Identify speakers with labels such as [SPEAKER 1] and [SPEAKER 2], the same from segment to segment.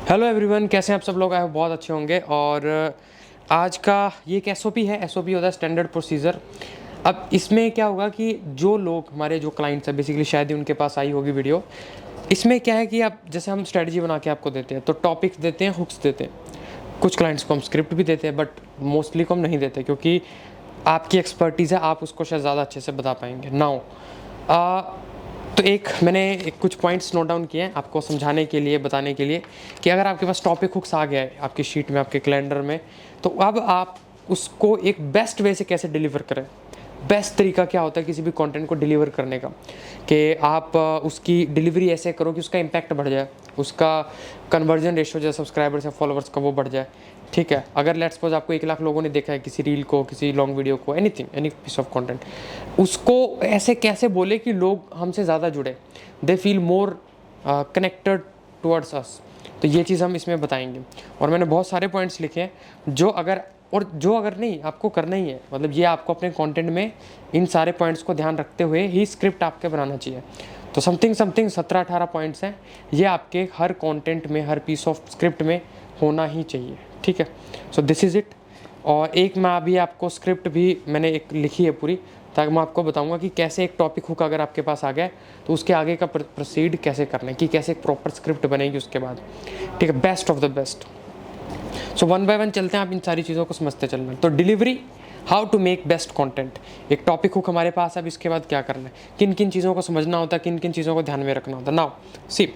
[SPEAKER 1] Hello everyone, कैसे हैं आप सब लोग? आए बहुत अच्छे होंगे। और आज का ये एक एसओपी है। एसओपी होता है स्टैंडर्ड प्रोसीजर। अब इसमें क्या होगा कि जो लोग हमारे जो क्लाइंट्स हैं, बेसिकली शायद ही उनके पास आई होगी वीडियो। इसमें क्या है कि आप जैसे हम स्ट्रेटजी बना के आपको देते हैं तो टॉपिक्स देते हैं, हुक्स देते हैं। कुछ क्लाइंट्स को हम स्क्रिप्ट भी देते हैं, बट मोस्टली को हम नहीं देते क्योंकि आपकी एक्सपर्टीज़ है, आप उसको शायद ज़्यादा अच्छे से बता पाएंगे। नाउ तो मैंने कुछ पॉइंट्स नोट डाउन किए हैं आपको समझाने के लिए, बताने के लिए कि अगर आपके पास टॉपिक हुक्स आ गया है आपकी शीट में, आपके कैलेंडर में, तो अब आप उसको एक बेस्ट वे से कैसे डिलीवर करें। बेस्ट तरीका क्या होता है किसी भी कंटेंट को डिलीवर करने का, कि आप उसकी डिलीवरी ऐसे करो कि उसका इम्पैक्ट बढ़ जाए, उसका कन्वर्जन रेशो जो सब्सक्राइबर्स या फॉलोअर्स का वो बढ़ जाए। ठीक है, अगर लेट्स सपोज आपको 1 लाख लोगों ने देखा है किसी रील को, किसी लॉन्ग वीडियो को, anything, any piece of content, उसको ऐसे कैसे बोले कि लोग हमसे ज़्यादा जुड़े, they feel more connected towards us. तो ये चीज़ हम इसमें बताएंगे। और मैंने बहुत सारे पॉइंट्स लिखे हैं जो अगर नहीं आपको करना ही है, मतलब ये आपको अपने कंटेंट में इन सारे पॉइंट्स को ध्यान रखते हुए ही स्क्रिप्ट आपके बनाना चाहिए। तो समथिंग 17-18 पॉइंट्स हैं, ये आपके हर कंटेंट में, हर पीस ऑफ स्क्रिप्ट में होना ही चाहिए। ठीक है, सो दिस इज़ इट। और एक मैं अभी आपको स्क्रिप्ट भी मैंने एक लिखी है पूरी, ताकि मैं आपको बताऊंगा कि कैसे एक टॉपिक हुक अगर आपके पास आ गया तो उसके आगे का प्रोसीड कैसे करना है, कि कैसे एक प्रॉपर स्क्रिप्ट बनेगी उसके बाद। ठीक है, best of the best. So one by one चलते हैं, आप इन सारी चीज़ों को समझते चलना। तो delivery, how to make best content, एक टॉपिक हुक हमारे पास है। अब इसके बाद क्या करना है, किन किन चीज़ों को समझना होता है, किन किन चीज़ों को ध्यान में रखना होता है। नाउ सी,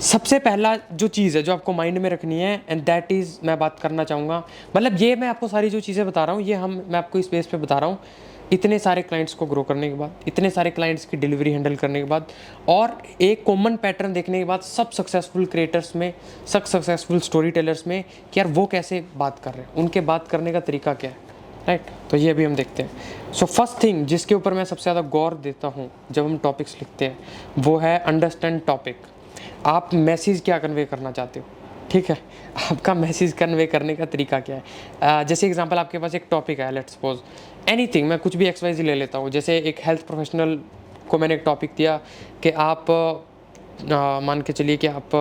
[SPEAKER 1] सबसे पहला जो चीज़ है जो आपको माइंड में रखनी है, एंड दैट इज़, मैं बात करना चाहूँगा, मतलब ये मैं आपको सारी जो चीज़ें बता रहा हूँ ये मैं आपको इस बेस पे बता रहा हूँ, इतने सारे क्लाइंट्स को ग्रो करने के बाद, इतने सारे क्लाइंट्स की डिलीवरी हैंडल करने के बाद, और एक कॉमन पैटर्न देखने के बाद सब सक्सेसफुल क्रिएटर्स में, सब सक्सेसफुल स्टोरी टेलर्स में, कि यार वो कैसे बात कर रहे हैं, उनके बात करने का तरीका क्या है। राइट, तो ये अभी हम देखते हैं। सो फर्स्ट थिंग जिसके ऊपर मैं सबसे ज़्यादा गौर देता हूँ जब हम टॉपिक्स लिखते हैं, वो है अंडरस्टैंड टॉपिक। आप मैसेज क्या कन्वे करना चाहते हो। ठीक है, आपका मैसेज कन्वे करने का तरीका क्या है। जैसे एग्जांपल, आपके पास एक टॉपिक है, लेट्स सपोज एनीथिंग, मैं कुछ भी XYZ ले लेता हूँ। जैसे एक हेल्थ प्रोफेशनल को मैंने एक टॉपिक दिया कि आप मान के चलिए कि आप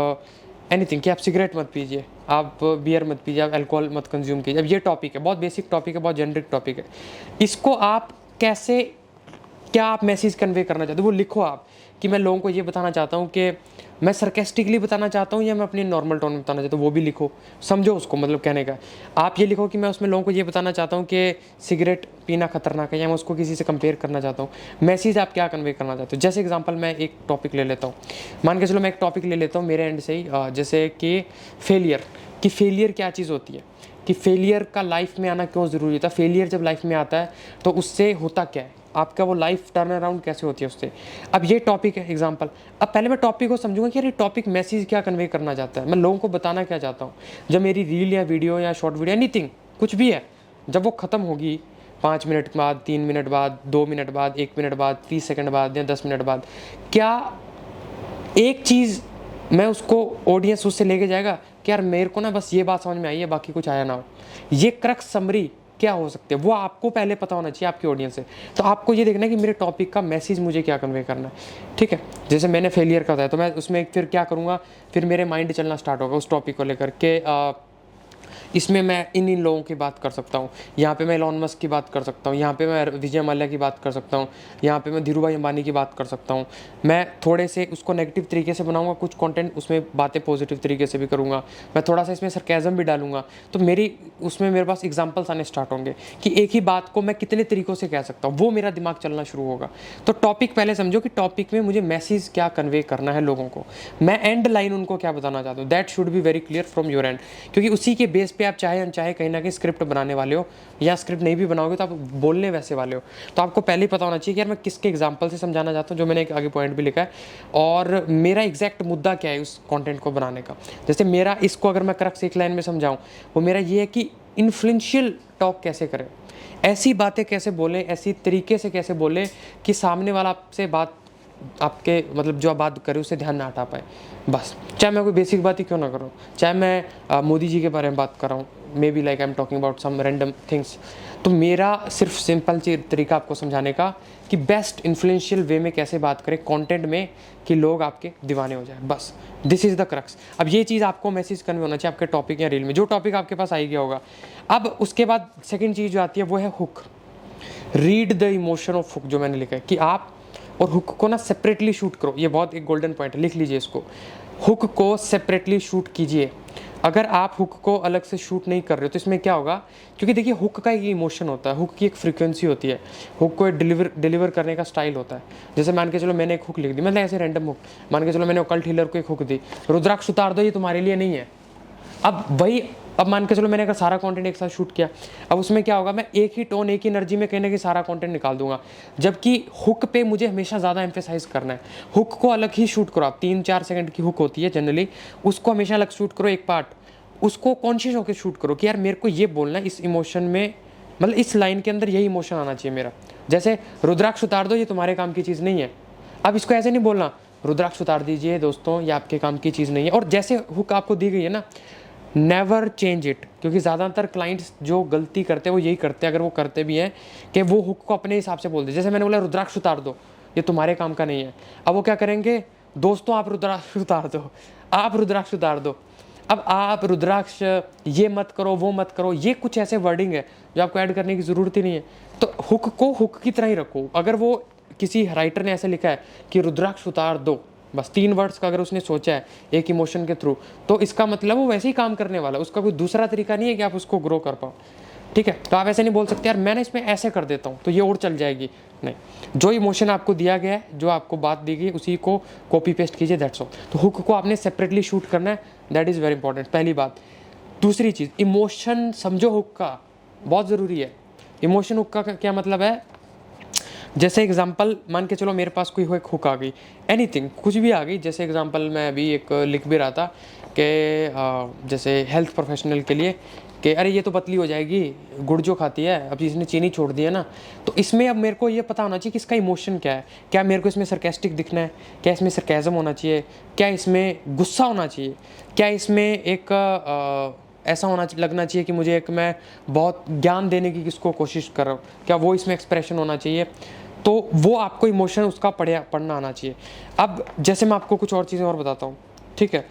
[SPEAKER 1] एनीथिंग, कि आप सिगरेट मत पीजिए, आप बियर मत पीजिए, आप अल्कोहल मत कंज्यूम कीजिए। अब ये टॉपिक है, बहुत बेसिक टॉपिक है, बहुत जेनरिक टॉपिक है। इसको आप कैसे, क्या आप मैसेज कन्वे करना चाहते हो, वो लिखो आप, कि मैं लोगों को ये बताना चाहता हूँ कि मैं सरकेस्टिकली बताना चाहता हूँ या मैं अपनी नॉर्मल टोन में बताना चाहता हूँ, वो भी लिखो, समझो उसको, मतलब कहने का। आप ये लिखो कि मैं उसमें लोगों को ये बताना चाहता हूँ कि सिगरेट पीना खतरनाक है, या मैं उसको किसी से कंपेयर करना चाहता हूँ। मैसेज आप क्या कन्वे करना चाहते हो। जैसे एग्जांपल, मैं एक टॉपिक ले लेता हूँ, मान के चलो मैं एक टॉपिक ले लेता हूँ मेरे एंड से ही, जैसे कि फेलियर, कि फेलियर क्या चीज़ होती है, कि फेलियर का लाइफ में आना क्यों ज़रूरी होता है, फेलियर जब लाइफ में आता है तो उससे होता क्या है, आपका वो लाइफ टर्न अराउंड कैसे होती है उससे। अब ये टॉपिक है एग्जांपल। अब पहले मैं टॉपिक को समझूंगा कि यार ये टॉपिक मैसेज क्या कन्वे करना चाहता है, मैं लोगों को बताना क्या चाहता हूँ। जब मेरी रील या वीडियो या शॉर्ट वीडियो, एनीथिंग, कुछ भी है, जब वो ख़त्म होगी 5 मिनट बाद, 3 मिनट बाद, 2 मिनट बाद, 1 मिनट बाद, 30 सेकंड बाद या 10 मिनट बाद, क्या एक चीज़ मैं उसको, ऑडियंस उससे लेके जाएगा कि यार मेरे को ना बस ये बात समझ में आई है, बाकी कुछ आया ना हो। ये क्रक्स समरी क्या हो सकते हैं, वो आपको पहले पता होना चाहिए आपकी ऑडियंस से। तो आपको ये देखना है कि मेरे टॉपिक का मैसेज मुझे क्या कन्वे करना है। ठीक है, जैसे मैंने फेलियर का बताया, तो मैं उसमें फिर क्या करूँगा, फिर मेरे माइंड चलना स्टार्ट होगा उस टॉपिक को लेकर के। इसमें मैं इन लोगों की बात कर सकता हूँ, यहाँ पे मैं एलोन मस्क की बात कर सकता हूँ, यहाँ पे मैं विजय माल्या की बात कर सकता हूँ, यहाँ पे मैं धीरूभाई अंबानी की बात कर सकता हूँ। मैं थोड़े से उसको नेगेटिव तरीके से बनाऊंगा कुछ कंटेंट, उसमें बातें पॉजिटिव तरीके से भी करूँगा, मैं थोड़ा सा इसमें सरकेज़म भी डालूंगा। तो उसमें मेरे पास एग्जाम्पल्स आने स्टार्ट होंगे कि एक ही बात को मैं कितने तरीक़ों से कह सकता हूँ, वो मेरा दिमाग चलना शुरू होगा। तो टॉपिक पहले समझो कि टॉपिक में मुझे मैसेज क्या कन्वे करना है लोगों को, मैं एंड लाइन उनको क्या बताना चाहता हूँ, that should be very clear from your and. क्योंकि उसी के बेस पे आप चाहे अनचाहे कहीं ना कहीं स्क्रिप्ट बनाने वाले हो, या स्क्रिप्ट नहीं भी बनाओगे तो आप बोलने वैसे वाले हो। तो आपको पहले ही पता होना चाहिए कि यार मैं किसके एग्जांपल से समझाना चाहता हूँ, जो मैंने एक आगे पॉइंट भी लिखा है, और मेरा एग्जैक्ट मुद्दा क्या है उस कंटेंट को बनाने का। जैसे मेरा, इसको अगर मैं क्रक्स एक लाइन में समझाऊँ, वो मेरा ये है कि इन्फ्लुएंशियल टॉक कैसे करें, ऐसी बातें कैसे बोलें, ऐसी तरीके से कैसे बोलें कि सामने वाला आपसे बात आपके मतलब जो आप बात कर रहे हो उससे ध्यान ना हटा पाए, बस। चाहे मैं कोई बेसिक बात ही क्यों ना करूँ, चाहे मैं मोदी जी के बारे में बात कर रहा हूँ, maybe like I am talking about some random things, तो मेरा सिर्फ सिंपल तरीका आपको समझाने का कि बेस्ट इन्फ्लुएंशियल वे में कैसे बात करें कंटेंट में कि लोग आपके दीवाने हो जाए, बस। This is the crux. अब ये चीज़ आपको मैसेज कन्वे होना चाहिए आपके टॉपिक या रील में, जो टॉपिक आपके पास आई गया होगा। अब उसके बाद सेकंड चीज़ जो आती है वो है hook. Read the emotion of hook, जो मैंने लिखा है कि आप और हुक को ना सेपरेटली शूट करो। ये बहुत एक गोल्डन पॉइंट है, लिख लीजिए इसको। हुक को सेपरेटली शूट कीजिए। अगर आप हुक को अलग से शूट नहीं कर रहे हो तो इसमें क्या होगा, क्योंकि देखिए हुक का एक इमोशन होता है, हुक की एक फ्रीक्वेंसी होती है, हुक को एक डिलीवर करने का स्टाइल होता है। जैसे मान के चलो मैंने एक हुक लिख दी, मतलब ऐसे रैंडम हुक, मान के चलो मैंने ऑकल्ट हीलर को एक हुक दी, रुद्राक्ष उतार दो ये तुम्हारे लिए नहीं है। अब मान के चलो मैंने अगर सारा कंटेंट एक साथ शूट किया, अब उसमें क्या होगा, मैं एक ही टोन एक ही एनर्जी में कहने की सारा कंटेंट निकाल दूंगा, जबकि हुक पे मुझे हमेशा ज़्यादा एम्फेसाइज करना है। हुक को अलग ही शूट करो आप, 3-4 सेकंड की हुक होती है जनरली, उसको हमेशा अलग शूट करो एक पार्ट, उसको कॉन्शियस होकर शूट करो कि यार मेरे को ये बोलना है इस इमोशन में, मतलब इस लाइन के अंदर यही इमोशन आना चाहिए मेरा। जैसे रुद्राक्ष उतार दो ये तुम्हारे काम की चीज़ नहीं है, अब इसको ऐसे नहीं बोलना रुद्राक्ष उतार दीजिए दोस्तों ये आपके काम की चीज़ नहीं है। और जैसे हुक आपको दी गई है ना, नेवर चेंज इट, क्योंकि ज़्यादातर क्लाइंट्स जो गलती करते हैं वो यही करते हैं, अगर वो करते भी हैं, कि वो हुक को अपने हिसाब से बोल दे। जैसे मैंने बोला रुद्राक्ष उतार दो ये तुम्हारे काम का नहीं है, अब वो क्या करेंगे, दोस्तों आप रुद्राक्ष उतार दो, आप रुद्राक्ष उतार दो। अब आप रुद्राक्ष ये मत करो वो मत करो, ये कुछ ऐसे वर्डिंग है जो आपको ऐड करने की ज़रूरत ही नहीं है। तो हुक को हुक की तरह ही रखो। अगर वो किसी राइटर ने ऐसे लिखा है कि रुद्राक्ष उतार दो, बस 3 वर्ड्स का अगर उसने सोचा है एक इमोशन के थ्रू, तो इसका मतलब वो वैसे ही काम करने वाला है, उसका कोई दूसरा तरीका नहीं है कि आप उसको ग्रो कर पाओ, ठीक है। तो आप ऐसे नहीं बोल सकते यार मैंने इसमें ऐसे कर देता हूँ तो ये और चल जाएगी, नहीं। जो इमोशन आपको दिया गया है, जो आपको बात दी गई उसी को कॉपी पेस्ट कीजिए, दैट्स ऑल। तो हुक को आपने सेपरेटली शूट करना है, दैट इज़ वेरी इंपॉर्टेंट, पहली बात। दूसरी चीज़, इमोशन समझो हुक का, बहुत ज़रूरी है। इमोशन हुक का क्या मतलब है, जैसे एग्जांपल मान के चलो मेरे पास कोई एक हुक आ गई, एनीथिंग कुछ भी आ गई। जैसे एग्जांपल मैं अभी एक लिख भी रहा था कि जैसे हेल्थ प्रोफेशनल के लिए कि अरे ये तो पतली हो जाएगी गुड़ जो खाती है, अब इसने चीनी छोड़ दी है ना। तो इसमें अब मेरे को ये पता होना चाहिए कि इसका इमोशन क्या है, क्या मेरे को इसमें सरकास्टिक दिखना है, क्या इसमें सरकाज़म होना चाहिए, क्या इसमें गुस्सा होना चाहिए, क्या इसमें एक ऐसा लगना चाहिए कि मुझे एक मैं बहुत ज्ञान देने की किसको कोशिश कर रहा हूँ, क्या वो इसमें एक्सप्रेशन होना चाहिए। तो वो आपको इमोशन उसका पढ़ना आना चाहिए। अब जैसे मैं आपको कुछ और चीज़ें और बताता हूँ, ठीक है।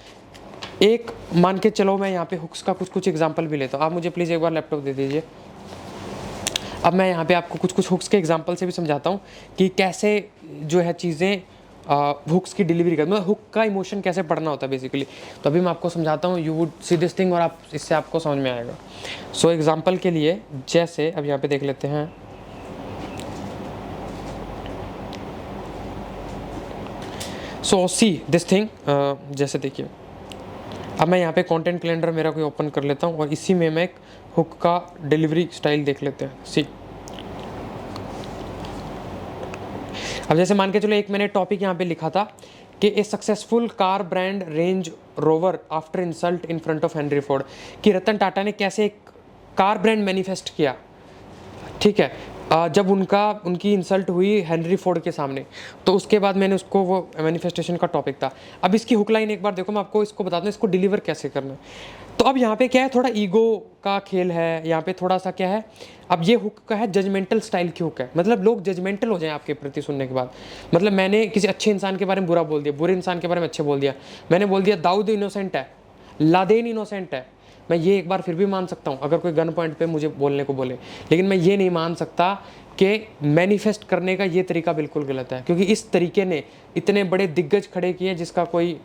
[SPEAKER 1] एक मान के चलो मैं यहाँ पे हुक्स का कुछ एग्जांपल भी लेता हूँ, आप मुझे प्लीज़ एक बार लैपटॉप दे दीजिए। अब मैं यहाँ पे आपको कुछ हुक्स के एग्जांपल से भी समझाता हूँ कि कैसे जो है चीज़ें हुक्स की डिलीवरी कर, मतलब हुक का इमोशन कैसे पढ़ना होता है बेसिकली। तो अभी मैं आपको समझाता हूँ, you would see this thing, और आप इससे आपको समझ में आएगा। सो एग्जांपल के लिए जैसे अब यहाँ पे देख लेते हैं, सो सी दिस थिंग, जैसे देखिए अब मैं यहाँ पे कंटेंट कैलेंडर मेरा कोई ओपन कर लेता हूँ और इसी में मैं एक हुक का डिलीवरी स्टाइल देख लेते हैं। सी अब जैसे मान के चलो एक मैंने टॉपिक यहाँ पे लिखा था कि ए successful car brand range rover after insult in front of Henry Ford, कि रतन टाटा ने कैसे एक कार ब्रांड मैनिफेस्ट किया, ठीक है, जब उनकी इंसल्ट हुई हेनरी फोर्ड के सामने। तो उसके बाद मैंने उसको, वो मैनिफेस्टेशन का टॉपिक था। अब इसकी हुक लाइन एक बार देखो, मैं आपको इसको बताता हूँ इसको डिलीवर कैसे करना है। तो अब यहाँ पे क्या है, थोड़ा ईगो का खेल है यहाँ पे, थोड़ा सा क्या है, अब ये हुक का है जजमेंटल स्टाइल की हुक है, मतलब लोग जजमेंटल हो जाएं आपके प्रति सुनने के बाद। मतलब मैंने किसी अच्छे इंसान के बारे में बुरा बोल दिया, बुरे इंसान के बारे में अच्छे बोल दिया, मैंने बोल दिया दाऊद इनोसेंट है, लादेन इनोसेंट है, मैं ये एक बार फिर भी मान सकता हूँ अगर कोई गन पॉइंट पे मुझे बोलने को बोले, लेकिन मैं ये नहीं मान सकता कि मैनिफेस्ट करने का ये तरीका बिल्कुल गलत है, क्योंकि इस तरीके ने इतने बड़े दिग्गज खड़े किए जिसका कोई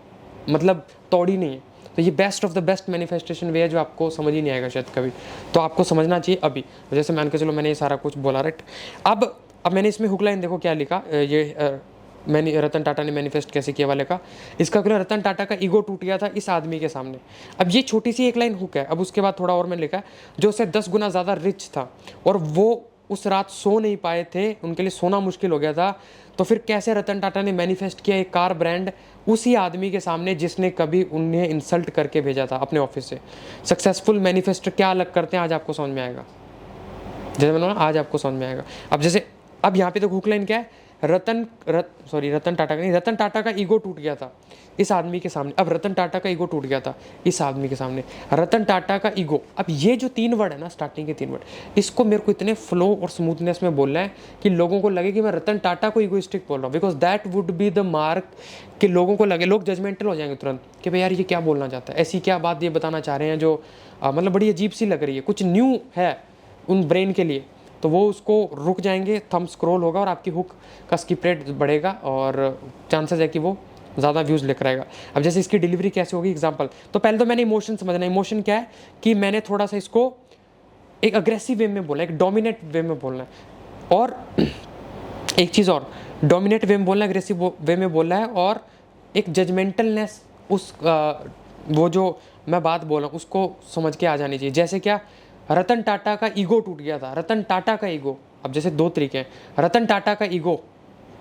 [SPEAKER 1] मतलब तोड़ ही नहीं है। तो ये best of the best manifestation way है जो आपको समझ ही नहीं आएगा शायद कभी, तो आपको समझना चाहिए अभी। जैसे मान के चलो मैंने ये सारा कुछ बोला, राइट। अब मैंने इसमें हुक लाइन देखो क्या लिखा, ये मैंने रतन टाटा ने मैनिफेस्ट कैसे किया वाले का, इसका क्या, रतन टाटा का ईगो टूट गया था इस आदमी के सामने। अब ये छोटी सी एक लाइन हुक है। अब उसके बाद थोड़ा और मैंने लिखा जो उससे 10 गुना ज़्यादा रिच था और वो उस रात सो नहीं पाए थे, उनके लिए सोना मुश्किल हो गया था। तो फिर कैसे रतन टाटा ने मैनिफेस्ट किया एक कार ब्रांड उसी आदमी के सामने जिसने कभी उन्हें इंसल्ट करके भेजा था अपने ऑफिस से। सक्सेसफुल मैनिफेस्टर क्या अलग करते हैं आज आपको समझ में आएगा, जैसे मैंने बोला आज आपको समझ में आएगा। अब जैसे अब यहाँ पे तो हुक लाइन क्या है, रतन टाटा का नहीं, रतन टाटा का ईगो टूट गया था इस आदमी के सामने। अब रतन टाटा का ईगो टूट गया था इस आदमी के सामने, रतन टाटा का ईगो। अब ये जो 3 वर्ड है ना, स्टार्टिंग के 3 वर्ड, इसको मेरे को इतने फ्लो और स्मूथनेस में बोलना है कि लोगों को लगे कि मैं रतन टाटा को ईगोइस्टिक बोल रहा हूँ, because that would be the mark कि लोगों को लगे, लोग जजमेंटल हो जाएंगे तुरंत कि भाई यार ये क्या बोलना चाहता है, ऐसी क्या बात ये बताना चाह रहे हैं जो मतलब बड़ी अजीब सी लग रही है, कुछ न्यू है उन ब्रेन के लिए। तो वो उसको रुक जाएंगे, थंब स्क्रॉल होगा और आपकी हुक का स्किप रेट बढ़ेगा और चांसेस है कि वो ज़्यादा व्यूज़ लेकर आएगा। अब जैसे इसकी डिलीवरी कैसे होगी, एग्जांपल, तो पहले तो मैंने इमोशन समझना है। इमोशन क्या है कि मैंने थोड़ा सा इसको एक अग्रेसिव वे में बोला, एक डोमिनेट वे में बोलना है। और एक चीज़ और, डोमिनेट वे में बोलना, अग्रेसिव वे में बोलना है, और एक जजमेंटलनेस उस वो जो मैं बात बोल रहा हूँ उसको समझ के आ जानी चाहिए। जैसे क्या, रतन टाटा का ईगो टूट गया था, रतन टाटा का ईगो। अब जैसे 2 तरीके हैं, रतन टाटा का ईगो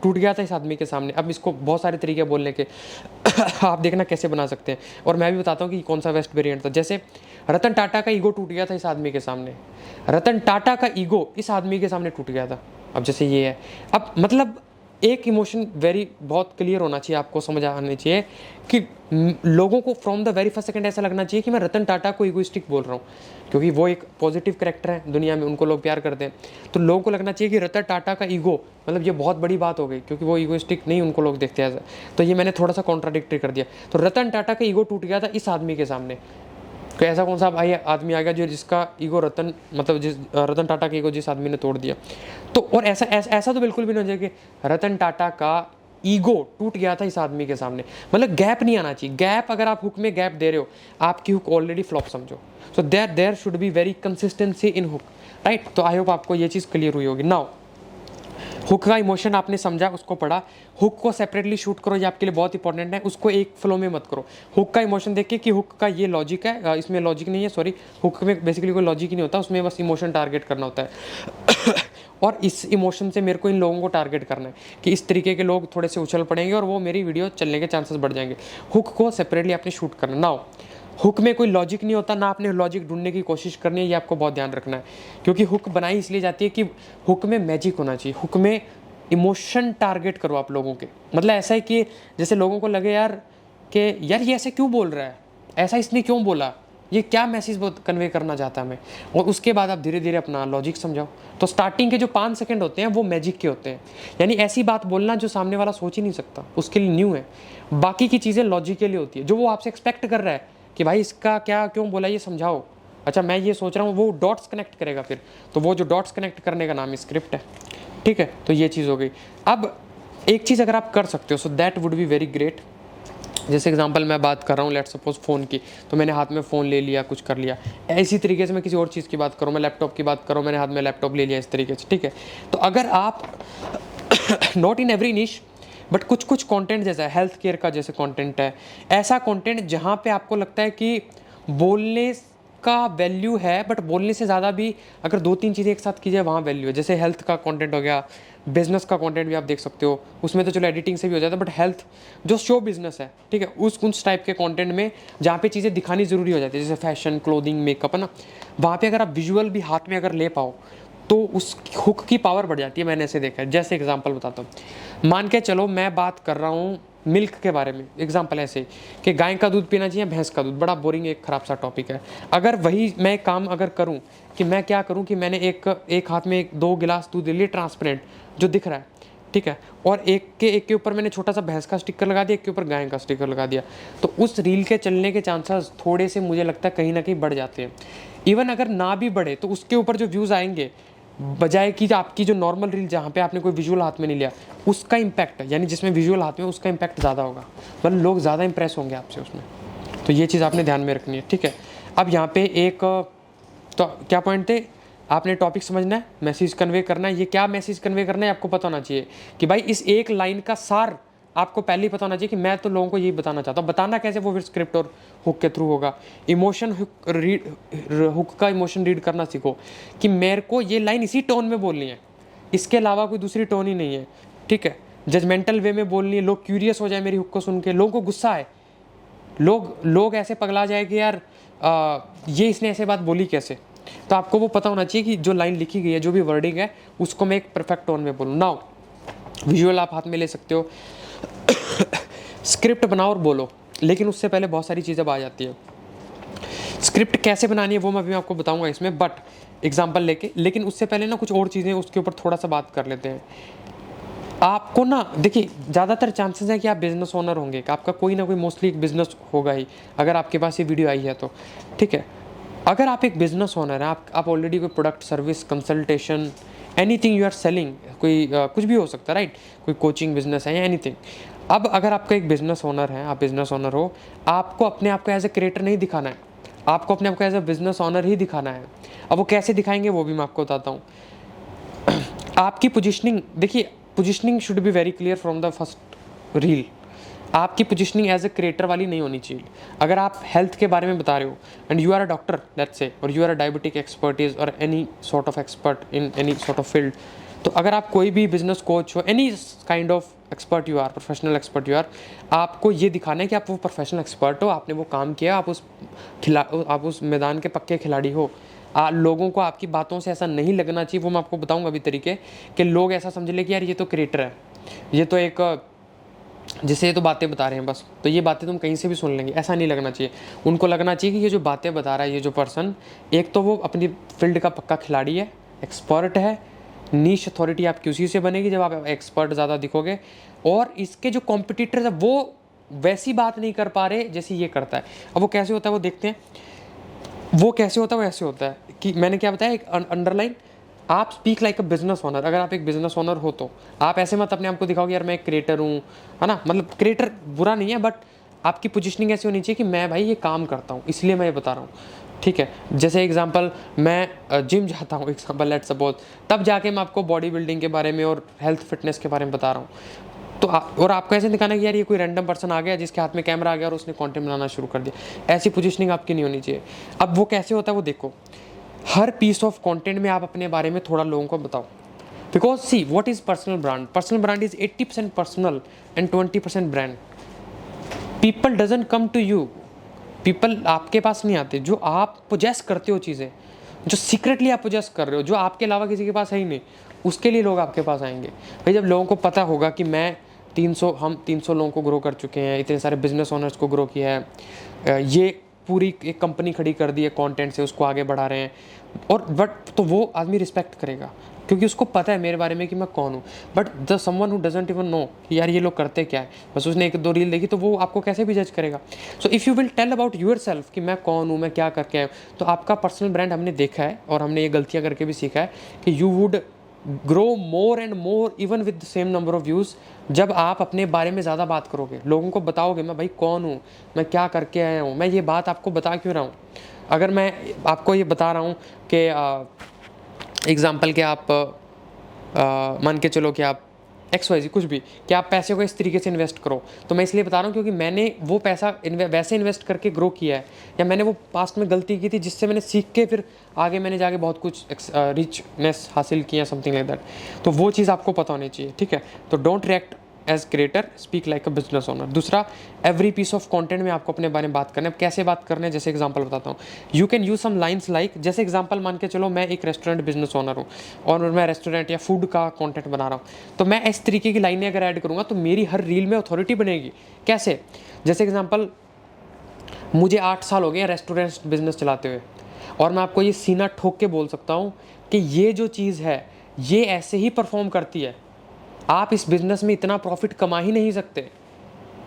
[SPEAKER 1] टूट गया था इस आदमी के सामने। अब इसको बहुत सारे तरीके बोलने के आप देखना कैसे बना सकते हैं, और मैं भी बताता हूँ कि कौन सा बेस्ट वेरिएंट था। जैसे रतन टाटा का ईगो टूट गया था इस आदमी के सामने, रतन टाटा का ईगो इस आदमी के सामने टूट गया था। अब जैसे ये है, अब मतलब एक इमोशन बहुत क्लियर होना चाहिए, आपको समझ आनी चाहिए कि लोगों को from the very first second ऐसा लगना चाहिए कि मैं रतन टाटा को ईगोइस्टिक बोल रहा हूँ, क्योंकि वो एक पॉजिटिव कैरेक्टर है दुनिया में, उनको लोग प्यार करते हैं। तो लोगों को लगना चाहिए कि रतन टाटा का ईगो मतलब ये बहुत बड़ी बात हो गई, क्योंकि वो ईगोइस्टिक नहीं उनको लोग देखते हैं ऐसा। तो ये मैंने थोड़ा सा कॉन्ट्राडिक्टरी कर दिया। तो रतन टाटा का ईगो टूट गया था इस आदमी के सामने। तो ऐसा कौन सा भाई आदमी आ गया जो जिसका ईगो रतन मतलब जिस रतन टाटा का ईगो जिस आदमी ने तोड़ दिया। तो और ऐसा तो बिल्कुल भी नहीं हो जाए कि रतन टाटा का ईगो टूट गया था इस आदमी के सामने, मतलब गैप नहीं आना चाहिए। गैप, अगर आप हुक में गैप दे रहे हो, आपकी हुक ऑलरेडी फ्लॉप समझो। So there should be very consistency in hook, right. तो आई होप आपको ये चीज़ क्लियर हुई होगी। नाउ हुक का इमोशन आपने समझा, उसको पढ़ा। हुक को सेपरेटली शूट करो, ये आपके लिए बहुत इंपॉर्टेंट है। उसको एक फ्लो में मत करो। हुक का इमोशन देखिए कि हुक का ये लॉजिक है, इसमें लॉजिक नहीं है, सॉरी। हुक में बेसिकली कोई लॉजिक ही नहीं होता, उसमें बस इमोशन टारगेट करना होता है और इस इमोशन से मेरे को इन लोगों को टारगेट करना है कि इस तरीके के लोग थोड़े से उछल पड़ेंगे और वो मेरी वीडियो चलने के चांसेस बढ़ जाएंगे। हुक को सेपरेटली आपने शूट करना। नाउ हुक में कोई लॉजिक नहीं होता, ना आपने लॉजिक ढूंढने की कोशिश करनी है, ये आपको बहुत ध्यान रखना है, क्योंकि हुक बनाई इसलिए जाती है कि हुक में मैजिक होना चाहिए। हुक में इमोशन टारगेट करो आप लोगों के, मतलब ऐसा है कि जैसे लोगों को लगे यार कि यार ये ऐसे क्यों बोल रहा है, ऐसा इसने क्यों बोला, ये क्या मैसेज कन्वे करना चाहता है मैं, और उसके बाद आप धीरे धीरे अपना लॉजिक समझाओ। तो स्टार्टिंग के जो 5 सेकंड होते हैं वो मैजिक के होते हैं, यानी ऐसी बात बोलना जो सामने वाला सोच ही नहीं सकता, उसके लिए न्यू है। बाकी की चीज़ें लॉजिक के लिए होती है, जो वो आपसे एक्सपेक्ट कर रहा है कि भाई इसका क्या क्यों बोला ये समझाओ। अच्छा मैं ये सोच रहा हूँ, वो डॉट्स कनेक्ट करेगा फिर, तो वो जो डॉट्स कनेक्ट करने का नाम ही स्क्रिप्ट है, ठीक है। तो ये चीज़ हो गई। अब एक चीज़ अगर आप कर सकते हो, so that would be very great. जैसे एग्जांपल मैं बात कर रहा हूँ, लेट्स सपोज फ़ोन की, तो मैंने हाथ में फ़ोन ले लिया, कुछ कर लिया। इसी तरीके से मैं किसी और चीज़ की बात करूँ, मैं लैपटॉप की बात करूँ, मैंने हाथ में लैपटॉप ले लिया इस तरीके से, ठीक है। तो अगर आप नॉट इन एवरी निश बट कुछ कुछ कंटेंट जैसा हेल्थ केयर का जैसे कंटेंट है, ऐसा कंटेंट जहाँ पे आपको लगता है कि बोलने का वैल्यू है, बट बोलने से ज़्यादा भी अगर 2-3 चीज़ें एक साथ की जाए वहाँ वैल्यू है। जैसे हेल्थ का कंटेंट हो गया, बिजनेस का कंटेंट भी आप देख सकते हो, उसमें तो चलो एडिटिंग से भी हो जाता है, बट हेल्थ जो शो बिजनेस है, ठीक है, उस टाइप के कंटेंट में जहाँ पे चीज़ें दिखानी ज़रूरी हो जाती है, जैसे फैशन, क्लोथिंग, मेकअप, है ना, वहाँ पे अगर आप विजुअल भी हाथ में अगर ले पाओ तो उस हुक की पावर बढ़ जाती है। मैंने ऐसे देखा है। जैसे एग्जांपल बताता हूँ, मान के चलो मैं बात कर रहा हूँ मिल्क के बारे में, एग्जांपल ऐसे कि गाय का दूध पीना चाहिए, भैंस का दूध, बड़ा बोरिंग एक ख़राब सा टॉपिक है। अगर वही मैं काम अगर करूँ कि मैं क्या करूँ कि मैंने एक हाथ में 2 गिलास दूध ले लिए ट्रांसपेरेंट जो दिख रहा है, ठीक है, और एक के ऊपर मैंने छोटा सा भैंस का स्टिकर लगा दिया, एक के ऊपर गाय का स्टिकर लगा दिया, तो उस रील के चलने के चांसेस थोड़े से मुझे लगता है कहीं ना कहीं बढ़ जाते हैं। इवन अगर ना भी बढ़े तो उसके ऊपर जो व्यूज़ आएंगे, बजाय कि आपकी जो नॉर्मल रील जहाँ पे आपने कोई विजुअल हाथ में नहीं लिया, उसका इम्पैक्ट, यानी जिसमें विजुअल हाथ में, उसका इम्पैक्ट ज़्यादा होगा, मतलब लोग ज़्यादा इंप्रेस होंगे आपसे उसमें। तो ये चीज़ आपने ध्यान में रखनी है, ठीक है। अब यहाँ पे एक तो क्या पॉइंट थे, आपने टॉपिक समझना है, मैसेज कन्वे करना है। ये क्या मैसेज कन्वे करना है आपको पता होना चाहिए कि भाई इस एक लाइन का सार आपको पहले ही पता होना चाहिए कि मैं तो लोगों को यही बताना चाहता हूँ। बताना कैसे, वो फिर स्क्रिप्ट और हुक के थ्रू होगा। इमोशन हुक का इमोशन रीड करना सीखो कि मेरे को ये लाइन इसी टोन में बोलनी है, इसके अलावा कोई दूसरी टोन ही नहीं है, ठीक है। जजमेंटल वे में बोलनी है, लोग क्यूरियस हो जाए मेरी हुक को सुन के, लोगों को गुस्सा है, लोग ऐसे पगला जाए कि यार ये इसने ऐसे बात बोली कैसे। तो आपको वो पता होना चाहिए कि जो लाइन लिखी गई है, जो भी वर्डिंग है, उसको मैं एक परफेक्ट टोन में बोलूँ। नाउ विजुअल आप हाथ में ले सकते हो, स्क्रिप्ट बनाओ और बोलो, लेकिन उससे पहले बहुत सारी चीज़ें आ जाती है। स्क्रिप्ट कैसे बनानी है वो मैं अभी आपको बताऊंगा इसमें, बट एग्जांपल लेके, लेकिन उससे पहले ना कुछ और चीज़ें उसके ऊपर थोड़ा सा बात कर लेते हैं। आपको ना देखिए, ज़्यादातर चांसेस हैं कि आप बिजनेस ओनर होंगे, कि आपका कोई ना कोई मोस्टली एक बिजनेस होगा ही, अगर आपके पास ये वीडियो आई है तो, ठीक है। अगर आप एक बिजनेस ओनर हैं, आप ऑलरेडी कोई product, service, consultation, anything you are selling, कोई कुछ भी हो सकता है, राइट, कोई कोचिंग बिजनेस है या एनीथिंग। अब अगर आपका एक बिजनेस ओनर है, आप बिजनेस ओनर हो, आपको अपने आप को एज ए क्रिएटर नहीं दिखाना है, आपको अपने आप को एज ए बिजनेस ओनर ही दिखाना है। अब वो कैसे दिखाएंगे वो भी मैं आपको बताता हूँ। आपकी पोजिशनिंग देखिए, positioning should be very clear from the first reel. आपकी पोजिशनिंग एज ए क्रिएटर वाली नहीं होनी चाहिए। अगर आप हेल्थ के बारे में बता रहे हो and you are a doctor let's say, और you are a diabetic expertise और any sort of expert in any sort of field, तो अगर आप कोई भी बिजनेस कोच हो, any kind of expert you are, professional expert you are, आपको ये दिखाना है कि आप वो प्रोफेशनल एक्सपर्ट हो, आपने वो काम किया, आप उस मैदान के पक्के खिलाड़ी हो। लोगों को आपकी बातों से ऐसा नहीं लगना चाहिए, वो मैं आपको बताऊंगा अभी तरीके, कि लोग ऐसा समझ ले कि यार ये तो क्रिएटर है, ये तो एक जिसे ये तो बातें बता रहे हैं बस, तो ये बातें तुम कहीं से भी सुन लेंगे, ऐसा नहीं लगना चाहिए। उनको लगना चाहिए कि ये जो बातें बता रहा है ये जो पर्सन, एक तो वो अपनी फील्ड का पक्का खिलाड़ी है, एक्सपर्ट है, नीश अथॉरिटी आपकी उसी से बनेगी जब आप एक्सपर्ट ज़्यादा दिखोगे, और इसके जो कॉम्पिटिटर्स है वो वैसी बात नहीं कर पा रहे जैसे ये करता है। अब वो कैसे होता है वो देखते हैं। वो कैसे होता है, वो ऐसे होता है कि मैंने क्या बताया, एक अंडरलाइन, आप speak like a business owner. अगर आप एक बिजनेस ओनर हो तो आप ऐसे मत अपने आप को दिखाओगे यार मैं एक क्रिएटर हूँ, है ना, मतलब क्रिएटर बुरा नहीं है, बट आपकी पोजीशनिंग ऐसी होनी चाहिए कि मैं भाई ये काम करता हूँ इसलिए मैं ये बता रहा हूँ, ठीक है। जैसे एग्जांपल, मैं जिम जाता हूँ एग्जांपल लेट्स सपोज, तब जाके मैं आपको बॉडी बिल्डिंग के बारे में और हेल्थ फिटनेस के बारे में बता रहा हूँ। तो और आपको ऐसे दिखाना कि यार ये कोई रैंडम पर्सन आ गया जिसके हाथ में कैमरा आ गया और उसने कंटेंट बनाना शुरू कर दिया, ऐसी पोजीशनिंग आपकी नहीं होनी चाहिए। अब वो कैसे होता है वो देखो, हर पीस ऑफ कंटेंट में आप अपने बारे में थोड़ा लोगों को बताओ, because see what is personal brand, personal brand is 80% personal and 20% brand. People doesn't come to you, people आपके पास नहीं आते, जो आप पोजेस करते हो चीज़ें, जो सीक्रेटली आप पोजेस कर रहे हो, जो आपके अलावा किसी के पास है ही नहीं, उसके लिए लोग आपके पास आएंगे। भाई जब लोगों को पता होगा कि हम 300 लोगों को ग्रो कर चुके हैं, इतने सारे बिजनेस ओनर्स को ग्रो किया है, ये पूरी एक कंपनी खड़ी कर दी है कंटेंट से, उसको आगे बढ़ा रहे हैं, और बट तो वो आदमी रिस्पेक्ट करेगा क्योंकि उसको पता है मेरे बारे में कि मैं कौन हूँ। But the someone who doesn't even know कि यार ये लोग करते क्या है, बस उसने एक दो रील देखी, तो वो आपको कैसे भी जज करेगा। So if you will tell about your self कि मैं कौन हूँ, मैं क्या करके आया, तो आपका पर्सनल ब्रांड हमने देखा है और हमने ये गलतियाँ करके भी सीखा है कि you would grow more and more even with the same number of views, जब आप अपने बारे में ज़्यादा बात करोगे, लोगों को बताओगे मैं भाई कौन हूँ, मैं क्या करके आया हूँ, मैं ये बात आपको बता क्यों रहा हूँ। अगर मैं आपको ये बता रहा हूँ कि एग्ज़ाम्पल के आप मान के चलो कि आप XYZ कुछ भी, कि आप पैसे को इस तरीके से इन्वेस्ट करो, तो मैं इसलिए बता रहा हूँ क्योंकि मैंने वो पैसा वैसे इन्वेस्ट करके ग्रो किया है, या मैंने वो पास्ट में गलती की थी जिससे मैंने सीख के फिर आगे मैंने जाके बहुत कुछ रिचनेस हासिल किया, समथिंग लाइक दैट। तो वो चीज़ आपको पता होनी चाहिए, ठीक है। तो don't react as creator, speak like a business owner. दूसरा, एवरी पीस ऑफ कंटेंट में आपको अपने बारे में बात करना है। कैसे बात करना है, जैसे एग्जांपल बताता हूँ, you can use some lines like, जैसे एग्जांपल मान के चलो मैं एक रेस्टोरेंट बिजनेस ओनर हूँ और मैं रेस्टोरेंट या फूड का कंटेंट बना रहा हूँ, तो मैं इस तरीके की लाइनें अगर ऐड करूँगा तो मेरी हर रील में अथॉरिटी बनेगी। कैसे, जैसे एग्जाम्पल, मुझे 8 साल हो गए रेस्टोरेंट बिजनेस चलाते हुए, और मैं आपको ये सीना ठोक के बोल सकता हूँ कि ये जो चीज़ है ये ऐसे ही परफॉर्म करती है, आप इस बिज़नेस में इतना प्रॉफिट कमा ही नहीं सकते।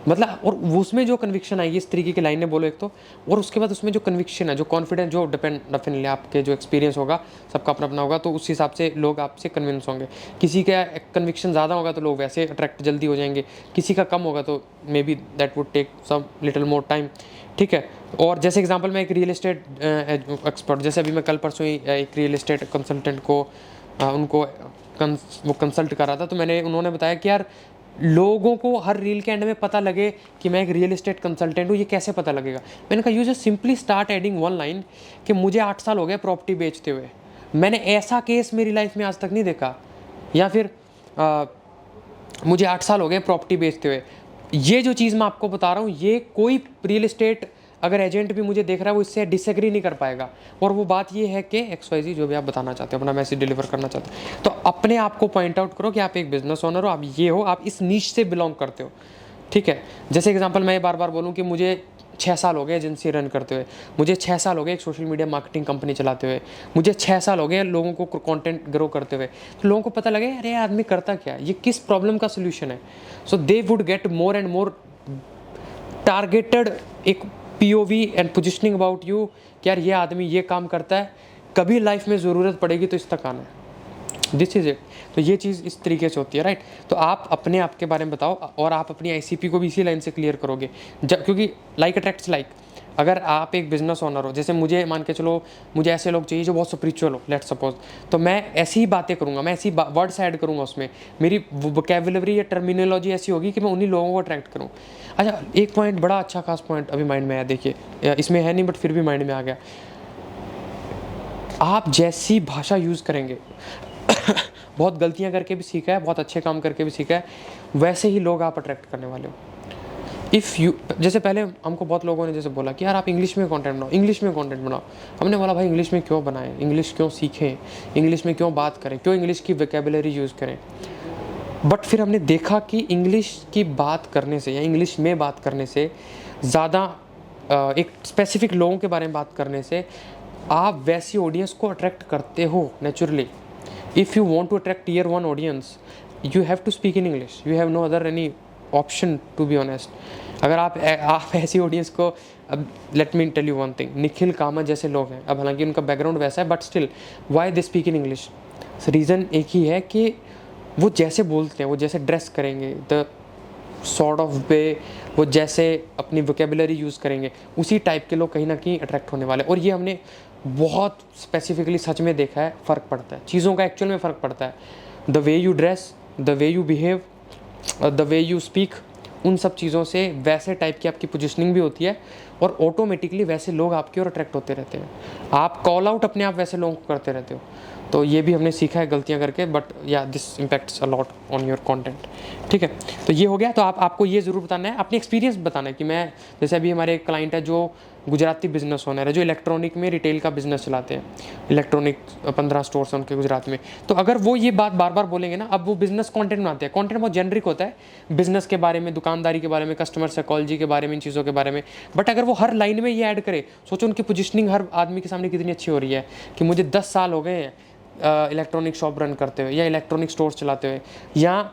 [SPEAKER 1] मतलब, और उसमें जो कन्विक्शन आएगी, इस तरीके की लाइनें बोलो एक तो, और उसके बाद उसमें जो कन्विक्शन है, जो कॉन्फिडेंस, जो डिपेंड डेफिनेटली आपके जो एक्सपीरियंस होगा, सबका अपना अपना होगा, तो उस हिसाब से लोग आपसे कन्विंस होंगे। किसी का कन्विक्शन ज़्यादा होगा तो लोग वैसे अट्रैक्ट जल्दी हो जाएंगे, किसी का कम होगा तो maybe that would take some little more time, ठीक है। और जैसे एग्जाम्पल, मैं एक रियल एस्टेट एक्सपर्ट, जैसे अभी मैं कल परसों ही एक रियल एस्टेट कंसल्टेंट को उनको वो कंसल्ट कर रहा था, तो उन्होंने बताया कि यार लोगों को हर रील के एंड में पता लगे कि मैं एक रियल एस्टेट कंसल्टेंट हूँ, ये कैसे पता लगेगा। मैंने कहा you just simply start adding one line कि मुझे 8 साल हो गए प्रॉपर्टी बेचते हुए, मैंने ऐसा केस मेरी लाइफ में आज तक नहीं देखा, या फिर मुझे 8 साल हो गए प्रॉपर्टी बेचते हुए। ये जो चीज़ मैं आपको बता रहा हूँ, ये कोई रियल एस्टेट अगर एजेंट भी मुझे देख रहा है वो इससे डिसएग्री नहीं कर पाएगा। और वो बात ये है कि XYZ जो भी आप बताना चाहते हो, अपना मैसेज डिलीवर करना चाहते हो, तो अपने आप को पॉइंट आउट करो कि आप एक बिजनेस ओनर हो, आप ये हो, आप इस नीश से बिलोंग करते हो। ठीक है, जैसे एग्जांपल मैं बार बार बोलूँ कि मुझे 6 साल हो गए एजेंसी रन करते हुए, मुझे 6 साल हो गए एक सोशल मीडिया मार्केटिंग कंपनी चलाते हुए, मुझे 6 साल हो गए लोगों को कंटेंट ग्रो करते हुए, तो लोगों को पता लगे अरे आदमी करता क्या है, ये किस प्रॉब्लम का सोल्यूशन है। So they would get more and more targeted एक POV and positioning about you कि यार ये आदमी ये काम करता है, कभी लाइफ में ज़रूरत पड़ेगी तो इस तक आना है। This is it. तो ये चीज़ इस तरीके से होती है, राइट। तो आप अपने आप के बारे में बताओ और आप अपनी ICP को भी इसी लाइन से क्लियर करोगे, क्योंकि लाइक अट्रैक्ट्स लाइक। अगर आप एक बिजनेस ओनर हो, जैसे मुझे मान के चलो मुझे ऐसे लोग चाहिए जो बहुत स्पिरिचुअल हो, लेट्स सपोज, तो मैं ऐसी ही बातें करूँगा, मैं ऐसी वर्ड्स ऐड करूँगा उसमें, मेरी वोकैबुलरी या टर्मिनोलॉजी ऐसी होगी कि मैं उन्हीं लोगों को अट्रैक्ट करूँ। अच्छा, एक पॉइंट बड़ा अच्छा खास पॉइंट अभी माइंड में आया, देखिए इसमें है नहीं बट फिर भी माइंड में आ गया। आप जैसी भाषा यूज़ करेंगे बहुत गलतियां करके भी सीखा है, बहुत अच्छे काम करके भी सीखा है, वैसे ही लोग आप अट्रैक्ट करने वाले हो। इफ़ यू, जैसे पहले हमको बहुत लोगों ने जैसे बोला कि यार आप इंग्लिश में कंटेंट बनाओ, इंग्लिश में कंटेंट बनाओ। हमने बोला भाई इंग्लिश में क्यों बनाएं, इंग्लिश क्यों सीखें, इंग्लिश में क्यों बात करें, क्यों इंग्लिश की वोकैबुलरी यूज़ करें। बट फिर हमने देखा कि इंग्लिश की बात करने से या इंग्लिश में बात करने से ज़्यादा एक स्पेसिफिक लोगों के बारे में बात करने से आप वैसी ऑडियंस को अट्रैक्ट करते हो naturally. If you want to attract tier 1 audience, you have to speak in English. You have no other any option, to be honest. अगर आप ऐसी ऑडियंस को, अब let me tell you one thing, Nikhil Kamath जैसे लोग हैं, अब हालांकि उनका बैकग्राउंड वैसा है but still why they speak in English. Reason एक ही है कि वो जैसे बोलते हैं, वो जैसे ड्रेस करेंगे, द सॉर्ट ऑफ वे, वो जैसे अपनी वोकेबुलरी यूज़ करेंगे, उसी टाइप के लोग कहीं ना कहीं अट्रैक्ट होने वाले। और ये हमने बहुत स्पेसिफिकली सच में देखा है, फ़र्क पड़ता है, चीज़ों का एक्चुअल में फ़र्क पड़ता है। The way you dress, the way you behave, the way you speak, उन सब चीज़ों से वैसे टाइप की आपकी पोजीशनिंग भी होती है और ऑटोमेटिकली वैसे लोग आपकी ओर अट्रैक्ट होते रहते हैं। आप कॉल आउट अपने आप वैसे लोगों को करते रहते हो। तो ये भी हमने सीखा है गलतियां करके, बट या this impacts a lot on your content. ठीक है, तो ये हो गया। तो आपको ये ज़रूर बताना है, अपनी एक्सपीरियंस बताना है कि मैं, जैसे अभी हमारे एक क्लाइंट है जो गुजराती बिजनेस ओनर है, जो इलेक्ट्रॉनिक में रिटेल का बिजनेस चलाते हैं, इलेक्ट्रॉनिक 15 स्टोर्स हैं उनके गुजरात में। तो अगर वो ये बात बार बार बोलेंगे ना, अब वो बिजनेस कंटेंट बनाते हैं, कंटेंट बहुत जेनरिक होता है, बिजनेस के बारे में, दुकानदारी के बारे में, कस्टमर साइकोलॉजी के बारे में, इन चीज़ों के बारे में। बट अगर वो हर लाइन में ये ऐड करे, सोचो उनकी पोजिशनिंग हर आदमी के सामने कितनी अच्छी हो रही है कि मुझे 10 साल हो गए हैं इलेक्ट्रॉनिक शॉप रन करते हुए या इलेक्ट्रॉनिक स्टोर्स चलाते हुए, या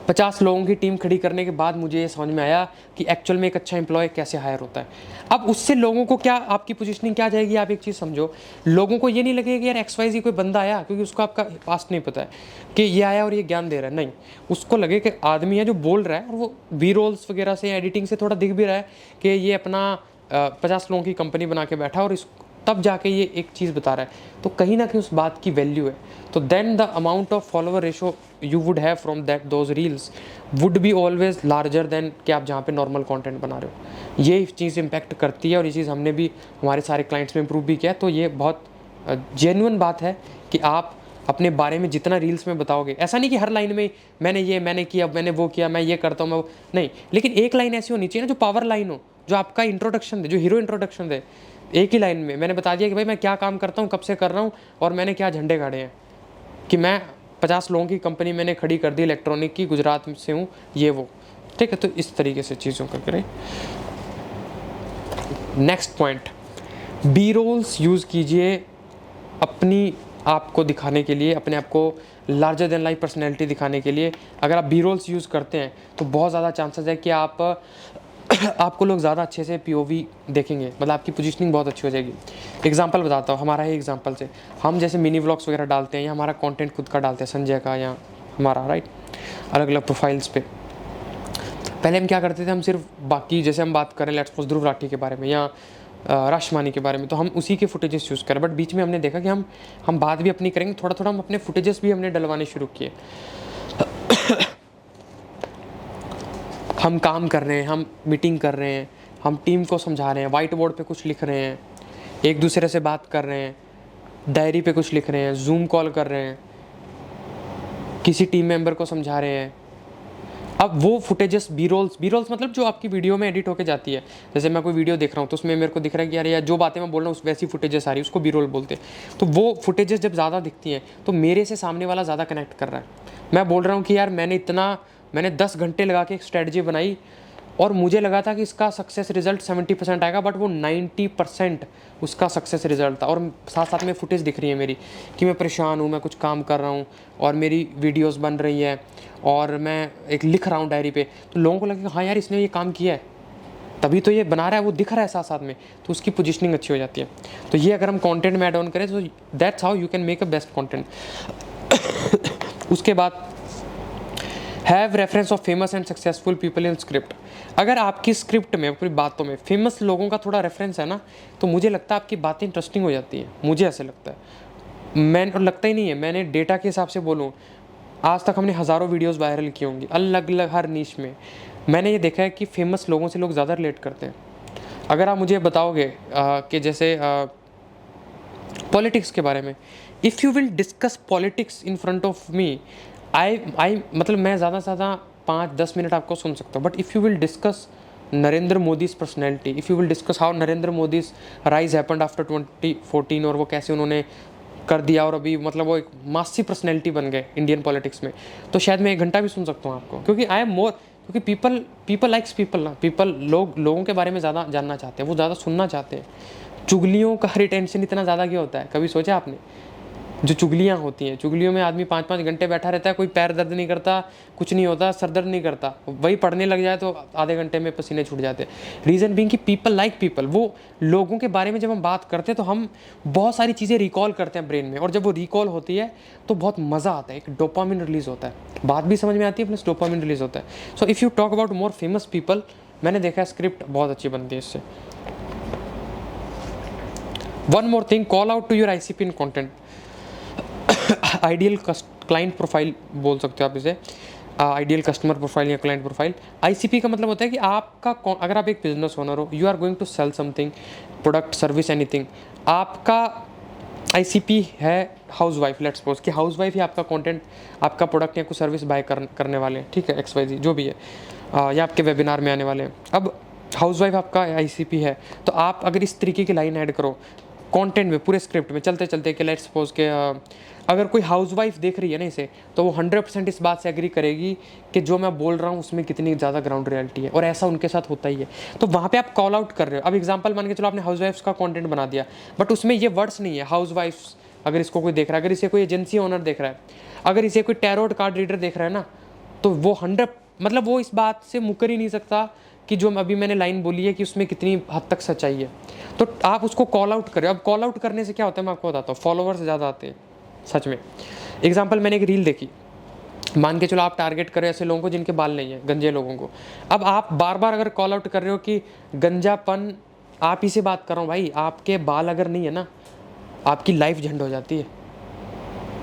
[SPEAKER 1] 50 लोगों की टीम खड़ी करने के बाद मुझे ये समझ में आया कि एक्चुअल में एक अच्छा एम्प्लॉय कैसे हायर होता है। अब उससे लोगों को क्या, आपकी पोजीशनिंग क्या जाएगी, आप एक चीज़ समझो, लोगों को ये नहीं लगेगा कि यार XYZ कोई बंदा आया, क्योंकि उसको आपका पास्ट नहीं पता है कि ये आया और ये ज्ञान दे रहा है, नहीं, उसको लगे कि आदमी है जो बोल रहा है और वो B-rolls वगैरह से, एडिटिंग से थोड़ा दिख भी रहा है कि ये अपना 50 लोगों की कंपनी बना के बैठा और इस तब जाके ये एक चीज़ बता रहा है, तो कहीं ना कहीं उस बात की वैल्यू है। तो then the amount of follower ratio you would have from that those reels would be always larger than कि आप जहाँ पे नॉर्मल कंटेंट बना रहे हो। ये चीज़ इम्पैक्ट करती है और ये चीज़ हमने भी हमारे सारे क्लाइंट्स में इम्प्रूव भी किया। तो ये बहुत जेन्युइन बात है कि आप अपने बारे में जितना रील्स में बताओगे, ऐसा नहीं कि हर लाइन में मैंने किया, मैंने वो किया, मैं ये करता हूँ, मैं वो नहीं, लेकिन एक लाइन ऐसी होनी चाहिए ना जो पावर लाइन हो, जो आपका इंट्रोडक्शन दे, जो हीरो इंट्रोडक्शन दे। एक ही लाइन में मैंने बता दिया कि भाई मैं क्या काम करता हूँ, कब से कर रहा हूँ और मैंने क्या झंडे गाड़े हैं, कि मैं 50 लोगों की कंपनी मैंने खड़ी कर दी इलेक्ट्रॉनिक की, गुजरात से हूँ, ये वो। ठीक है, तो इस तरीके से चीज़ों का करें। नेक्स्ट पॉइंट, B-rolls यूज़ कीजिए अपनी आप को दिखाने के लिए, अपने आप को लार्जर देन लाइफ पर्सनैलिटी दिखाने के लिए। अगर आप B-rolls यूज़ करते हैं तो बहुत ज़्यादा चांसेस है कि आपको लोग ज़्यादा अच्छे से POV देखेंगे, मतलब आपकी पोजीशनिंग बहुत अच्छी हो जाएगी। एग्जांपल बताता हूँ, हमारा ही एग्जांपल से, हम जैसे मिनी व्लॉग्स वगैरह डालते हैं या हमारा कंटेंट खुद का डालते हैं, संजय का या हमारा, राइट, अलग अलग प्रोफाइल्स पे। पहले हम क्या करते थे, हम सिर्फ बाकी, जैसे हम बात करें लेट्स सपोज ध्रुव राठी के बारे में या राशमानी के बारे में, तो हम उसी के फुटेजेस यूज़ करें। बट बीच में हमने देखा कि हम बात भी अपनी करेंगे, थोड़ा थोड़ा हम अपने फुटेजेस भी हमने डलवाने शुरू किए। हम काम कर रहे हैं, हम मीटिंग कर रहे हैं, हम टीम को समझा रहे हैं, वाइट बोर्ड पे कुछ लिख रहे हैं, एक दूसरे से बात कर रहे हैं, डायरी पे कुछ लिख रहे हैं, जूम कॉल कर रहे हैं, किसी टीम मेंबर को समझा रहे हैं, अब वो फुटेजेस बी रोल्स मतलब जो आपकी वीडियो में एडिट होके जाती है, जैसे मैं कोई वीडियो देख रहा हूँ तो उसमें मेरे को दिख रहा है कि यार यार जो बातें मैं बोल रहा हूँ उस वैसी फुटेजेस आ रही है, उसको बी रोल बोलते हैं। तो वो फुटेजेस जब ज़्यादा दिखती हैं तो मेरे से सामने वाला ज़्यादा कनेक्ट कर रहा है। मैं बोल रहा हूँ कि यार मैंने 10 घंटे लगा के एक स्ट्रेटजी बनाई और मुझे लगा था कि इसका सक्सेस रिजल्ट 70% आएगा, बट वो 90% उसका सक्सेस रिजल्ट था। और साथ साथ में फुटेज दिख रही है मेरी कि मैं परेशान हूँ, मैं कुछ काम कर रहा हूँ और मेरी वीडियोस बन रही है और मैं एक लिख रहा हूँ डायरी पे, तो लोगों को लगेगा हाँ यार इसने ये काम किया है, तभी तो ये बना रहा है, वो दिख रहा है साथ साथ में, तो उसकी पोजिशनिंग अच्छी हो जाती है। तो ये अगर हम कॉन्टेंट में ऐड ऑन करें तो that's how you can make a best content. उसके बाद have reference of famous and successful people in script. अगर आपकी स्क्रिप्ट में, अपनी बातों में फेमस लोगों का थोड़ा रेफरेंस है ना, तो मुझे लगता है आपकी बातें इंटरेस्टिंग हो जाती हैं, मुझे ऐसे लगता है। और लगता ही नहीं है, मैंने डेटा के हिसाब से बोलूँ, आज तक हमने हज़ारों वीडियोस वायरल की होंगी अलग अलग हर नीश में। मैंने ये देखा है कि फेमस लोगों से लोग ज़्यादा रिलेट करते हैं। अगर आप मुझे बताओगे कि जैसे पॉलिटिक्स के बारे में, if you will discuss politics in front of me, I मतलब मैं ज़्यादा से ज़्यादा 5-10 मिनट आपको सुन सकता हूँ, but if you will discuss Narendra Modi's personality, if you will discuss how Narendra Modi's rise happened after 2014 और वो कैसे उन्होंने कर दिया और अभी मतलब वो एक मासी पर्सनैलिटी बन गए इंडियन पॉलिटिक्स में, तो शायद मैं 1 घंटा भी सुन सकता हूँ आपको, क्योंकि आई एम मोर, क्योंकि पीपल लाइक्स पीपल ना, लोगों के बारे में ज़्यादा जानना चाहते हैं, वो ज़्यादा सुनना चाहते हैं। चुगलियों का रिटेंशन इतना ज़्यादा क्यों होता है, कभी सोचा आपने? जो चुगलियाँ होती हैं, चुगलियों में आदमी 5-5 घंटे बैठा रहता है, कोई पैर दर्द नहीं करता, कुछ नहीं होता, सर दर्द नहीं करता, वही पढ़ने लग जाए तो आधे घंटे में पसीने छूट जाते हैं। रीज़न बीइंग कि पीपल लाइक पीपल, वो लोगों के बारे में जब हम बात करते हैं तो हम बहुत सारी चीज़ें रिकॉल करते हैं ब्रेन में, और जब वो रिकॉल होती है तो बहुत मज़ा आता है, एक डोपामिन रिलीज़ होता है, बात भी समझ में आती है प्लस डोपामिन रिलीज़ होता है। So if you talk about more famous people, मैंने देखा है स्क्रिप्ट बहुत अच्छी बनती है इससे। One more thing, call out to your ICP in content. Ideal client profile बोल सकते हो आप इसे, आइडियल कस्टमर प्रोफाइल या क्लाइंट प्रोफाइल। आईसीपी का मतलब होता है कि आपका अगर आप एक बिजनेस ओनर हो, you are going to sell something, product service anything, आपका आईसीपी है हाउसवाइफ। लेट्स सपोज कि हाउसवाइफ ही आपका कंटेंट, आपका प्रोडक्ट या कुछ सर्विस बाय करने वाले हैं, ठीक है, XYZ जो भी है, या आपके वेबिनार में आने वाले हैं। अब हाउसवाइफ आपका आईसीपी है, तो आप अगर इस तरीके की लाइन ऐड करो कंटेंट में, पूरे स्क्रिप्ट में चलते चलते कि लेट्स सपोज के अगर कोई हाउसवाइफ देख रही है ना इसे, तो वो 100% इस बात से एग्री करेगी कि जो मैं बोल रहा हूँ उसमें कितनी ज़्यादा ग्राउंड रियलिटी है, और ऐसा उनके साथ होता ही है। तो वहाँ पे आप कॉल आउट कर रहे हो। अब एग्जांपल मान के चलो आपने हाउसवाइफ्स का कंटेंट बना दिया, बट उसमें ये वर्ड्स नहीं है हाउसवाइफ्स। अगर इसको कोई देख रहा है, अगर इसे कोई एजेंसी ओनर देख रहा है, अगर इसे कोई टैरोट कार्ड रीडर देख रहा है ना, तो वो 100 मतलब वो इस बात से मुकर ही नहीं सकता कि जो अभी मैंने लाइन बोली है कि उसमें कितनी हद तक सच्चाई है। तो आप उसको कॉल आउट करें। अब कॉल आउट करने से क्या होता है मैं आपको बताता हूँ, फॉलोअर्स ज़्यादा आते हैं सच में। एग्जाम्पल, मैंने एक रील देखी, मान के चलो आप टारगेट करें ऐसे लोगों को जिनके बाल नहीं है, गंजे लोगों को। अब आप बार बार अगर कॉल आउट कर रहे हो कि गंजापन, आप ही से बात कर रहा हूँ भाई, आपके बाल अगर नहीं है ना, आपकी लाइफ झंड हो जाती है,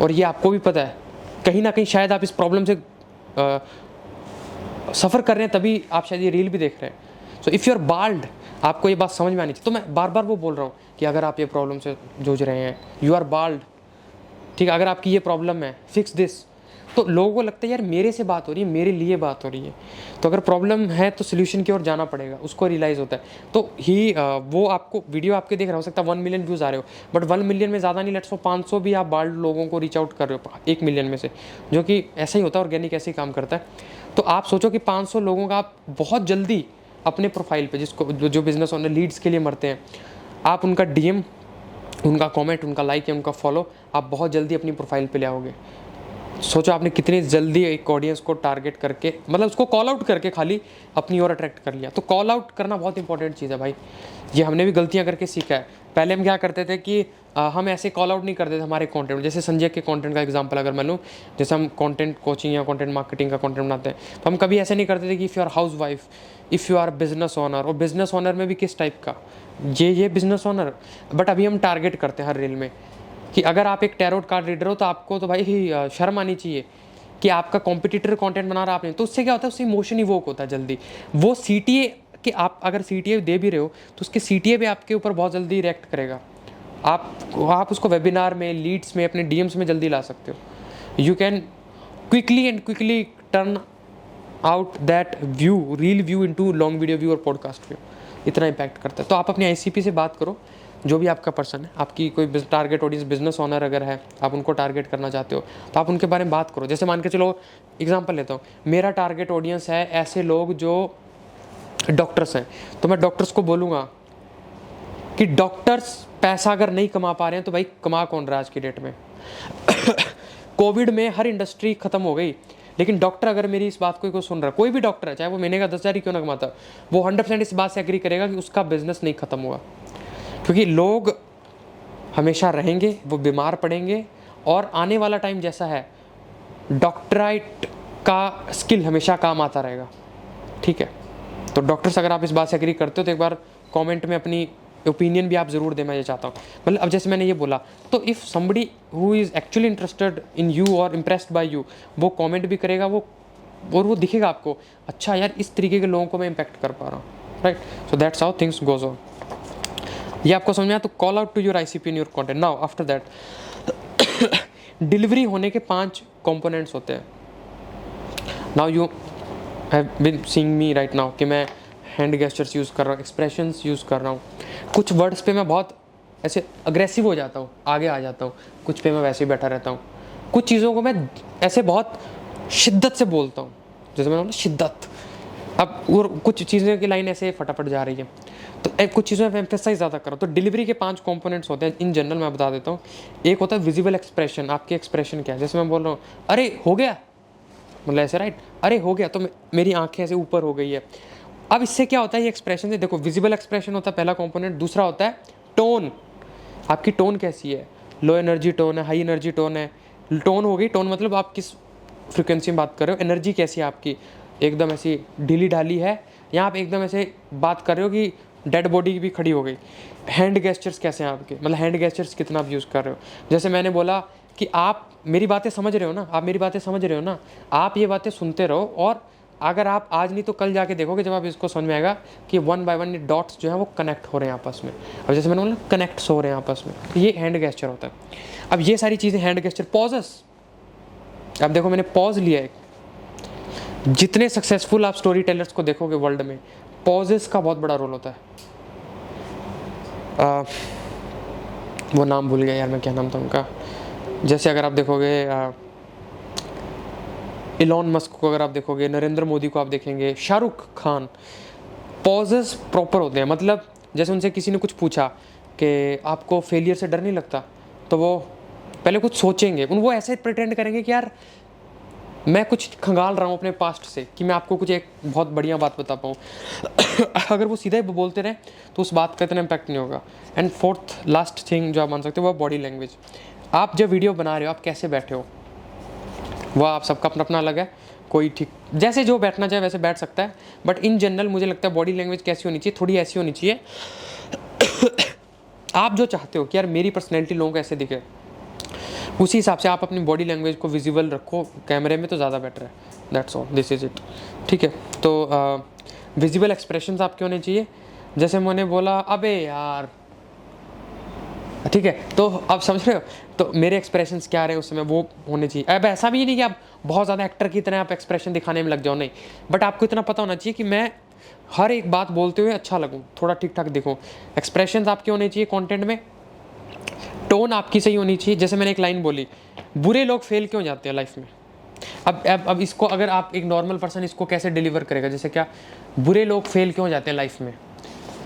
[SPEAKER 1] और ये आपको भी पता है। कहीं ना कहीं शायद आप इस प्रॉब्लम से सफ़र कर रहे हैं, तभी आप शायद ये रील भी देख रहे हैं। So if you are bald, आपको ये बात समझ में आनी चाहिए। तो मैं बार बार वो बोल रहा हूँ कि अगर आप ये प्रॉब्लम से जूझ रहे हैं, यू आर बाल्ड, ठीक है, अगर आपकी ये प्रॉब्लम है, फिक्स दिस। तो लोगों को लगता है यार मेरे से बात हो रही है, मेरे लिए बात हो रही है। तो अगर प्रॉब्लम है तो सोल्यूशन की ओर जाना पड़ेगा, उसको रियलाइज़ होता है। तो वो आपको वीडियो आपके देख रहा हो सकता है 1 मिलियन व्यूज़ आ रहे हो, बट 1 मिलियन में ज़्यादा नहीं, लेट्स 500 भी आप बाल्ड लोगों को रीच आउट कर रहे हो 1 मिलियन में से, जो कि ऐसा ही होता है, ऑर्गेनिक ऐसे ही काम करता है। तो आप सोचो कि 500 लोगों का आप बहुत जल्दी अपने प्रोफाइल पे, जिसको जो बिजनेस ओनर लीड्स के लिए मरते हैं, आप उनका DM, उनका कमेंट, उनका लाइक या उनका फॉलो आप बहुत जल्दी अपनी प्रोफाइल पे ले आओगे। सोचो आपने कितनी जल्दी एक ऑडियंस को टारगेट करके, मतलब उसको कॉल आउट करके खाली अपनी ओर अट्रैक्ट कर लिया। तो कॉल आउट करना बहुत इंपॉर्टेंट चीज़ है भाई, ये हमने भी गलतियाँ करके सीखा है। पहले हम क्या करते थे कि हम ऐसे कॉल आउट नहीं करते थे हमारे कंटेंट में। जैसे संजय के कंटेंट का एग्जांपल अगर मैं लूँ, जैसे हम कंटेंट कोचिंग या कंटेंट मार्केटिंग का कंटेंट बनाते हैं, तो हम कभी ऐसे नहीं करते थे कि if you are housewife, if you are business owner, और बिजनेस ओनर में भी किस टाइप का, ये बिजनेस ओनर। बट अभी हम टारगेट करते हैं हर रील में कि अगर आप एक टैरोट कार्ड रीडर हो तो आपको तो भाई शर्म आनी चाहिए कि आपका कॉम्पिटिटर कंटेंट बना रहा आपने। तो उससे क्या होता है, उससे इमोशन ही वोक होता है जल्दी। वो CTA कि आप अगर CTA दे भी रहे हो तो उसके CTA भी आपके ऊपर बहुत जल्दी रिएक्ट करेगा। आप उसको वेबिनार में, लीड्स में, अपने DMs में जल्दी ला सकते हो। You can quickly turn out that view, reel view into long video view और पॉडकास्ट व्यू, इतना इम्पैक्ट करता है। तो आप अपनी आईसीपी से बात करो, जो भी आपका पर्सन है, आपकी कोई टारगेट ऑडियंस बिजनेस ओनर अगर है, आप उनको टारगेट करना चाहते हो तो आप उनके बारे में बात करो। जैसे मान के चलो, एग्जांपल लेता हूँ, मेरा टारगेट ऑडियंस है ऐसे लोग जो डॉक्टर्स हैं, तो मैं डॉक्टर्स को बोलूँगा कि डॉक्टर्स पैसा अगर नहीं कमा पा रहे हैं तो भाई कमा कौन रहा है आज की डेट में। कोविड में हर इंडस्ट्री खत्म हो गई, लेकिन डॉक्टर अगर मेरी इस बात को सुन रहा है, कोई भी डॉक्टर है, चाहे वो महीने का 10,000 ही क्यों ना कमाता, वो 100% इस बात से एग्री करेगा कि उसका बिजनेस नहीं खत्म हुआ। क्योंकि लोग हमेशा रहेंगे, वो बीमार पड़ेंगे, और आने वाला टाइम जैसा है, डॉक्टराइट का स्किल हमेशा काम आता रहेगा। ठीक है, तो डॉक्टर्स अगर आप इस बात से एग्री करते हो तो एक बार कमेंट में अपनी ओपिनियन भी आप ज़रूर दें, मैं ये चाहता हूँ। मतलब अब जैसे मैंने ये बोला, तो if somebody who is actually interested in you और इम्प्रेस्ड बाय यू, वो कमेंट भी करेगा, वो और वो दिखेगा आपको, अच्छा यार इस तरीके के लोगों को मैं इम्पैक्ट कर पा रहा हूँ, right. So that's how things goes on. ये आपको समझ में आया, तो call out to your ICP in your content. Now after that, delivery होने के 5 कंपोनेंट्स होते हैं। Now you have been seeing me right now कि मैं हैंड गेस्चर्स यूज़ कर रहा हूँ, एक्सप्रेशंस यूज़ कर रहा हूँ। कुछ वर्ड्स पे मैं बहुत ऐसे अग्रेसिव हो जाता हूँ, आगे आ जाता हूँ, कुछ पे मैं वैसे ही बैठा रहता हूँ। कुछ चीज़ों को मैं ऐसे बहुत शिद्दत से बोलता हूँ, जैसे मैंने बोला शिद्दत। अब और कुछ चीज़ों की लाइन ऐसे फटाफट जा रही है, तो कुछ चीज़ों में एम्फेसाइज ज़्यादा करो। तो डिलीवरी के 5 कंपोनेंट्स होते हैं इन जनरल, मैं बता देता हूँ। एक होता है विजिबल एक्सप्रेशन, आपके एक्सप्रेशन क्या है। जैसे मैं बोल रहा हूँ अरे हो गया, मतलब ऐसे राइट, अरे हो गया, तो मेरी आंखें ऐसे ऊपर हो गई है। अब इससे क्या होता है, ये एक्सप्रेशन से देखो, विजिबल एक्सप्रेशन होता है पहला कंपोनेंट। दूसरा होता है टोन, आपकी टोन कैसी है, लो एनर्जी टोन है, हाई एनर्जी टोन है। टोन हो गई, टोन मतलब आप किस फ्रिक्वेंसी में बात कर रहे हो। एनर्जी कैसी है आपकी, एकदम ऐसी ढीली ढाली है, या आप एकदम ऐसे बात कर रहे हो कि डेड बॉडी भी खड़ी हो गई। हैंड गेस्चर्स कैसे हैं आपके, मतलब हैंड गेस्चर्स कितना आप यूज़ कर रहे हो। जैसे मैंने बोला कि आप मेरी बातें समझ रहे हो ना, आप मेरी बातें समझ रहे हो ना, आप ये बातें सुनते रहो, और अगर आप आज नहीं तो कल जाके देखोगे, जब आप इसको समझ में आएगा कि 1 बाय 1 डॉट्स जो है वो कनेक्ट हो रहे हैं आपस में। अब जैसे मैंने बोला कनेक्ट्स हो रहे हैं आपस में, तो ये हैंड गेस्चर होता है। अब ये सारी चीज़ें हैंड गेस्चर, पॉजेस, अब देखो मैंने पॉज लिया है। जितने सक्सेसफुल आप स्टोरी टेलर्स को देखोगे वर्ल्ड में, पॉजेस का बहुत बड़ा रोल होता है। वो नाम भूल गया यार मैं, क्या नाम था उनका। जैसे अगर आप देखोगे इलॉन मस्क को, अगर आप देखोगे नरेंद्र मोदी को, आप देखेंगे शाहरुख खान, पॉजेस प्रॉपर होते हैं। मतलब जैसे उनसे किसी ने कुछ पूछा कि आपको फेलियर से डर नहीं लगता, तो वो पहले कुछ सोचेंगे, वो ऐसे प्रिटेंड करेंगे कि यार मैं कुछ खंगाल रहा हूँ अपने पास्ट से, कि मैं आपको कुछ एक बहुत बढ़िया बात बता पाऊँ। अगर वो सीधा ही बोलते रहे तो उस बात का इतना इम्पैक्ट नहीं होगा। एंड फोर्थ लास्ट थिंग जो आप मान सकते हो वो बॉडी लैंग्वेज। आप जब वीडियो बना रहे हो, आप कैसे बैठे हो, वह आप सबका अपना अपना अलग है। कोई ठीक जैसे जो बैठना चाहे वैसे बैठ सकता है, बट इन जनरल मुझे लगता है बॉडी लैंग्वेज कैसी होनी चाहिए, थोड़ी ऐसी होनी चाहिए आप जो चाहते हो कि यार मेरी पर्सनैलिटी लोगों को ऐसे दिखे, उसी हिसाब से आप अपनी बॉडी लैंग्वेज को विजिबल रखो कैमरे में, तो ज़्यादा बेटर है। That's all, this is it. ठीक है, तो विजिबल एक्सप्रेशंस आपके होने चाहिए। जैसे मैंने बोला अबे यार, ठीक है, तो आप समझ रहे हो, तो मेरे एक्सप्रेशंस क्या रहे उस समय वो होने चाहिए। अब ऐसा भी नहीं कि आप बहुत ज़्यादा एक्टर की तरह आप एक्सप्रेशन दिखाने में लग जाओ, नहीं, बट आपको इतना पता होना चाहिए कि मैं हर एक बात बोलते हुए अच्छा लगूँ, थोड़ा ठीक ठाक दिखूँ। एक्सप्रेशंस आपके होने चाहिए कंटेंट में, टोन आपकी सही होनी चाहिए। जैसे मैंने एक लाइन बोली, बुरे लोग फेल क्यों जाते हैं लाइफ में। अब इसको अगर आप एक नॉर्मल पर्सन इसको कैसे डिलीवर करेगा, जैसे क्या बुरे लोग फेल क्यों जाते हैं लाइफ में,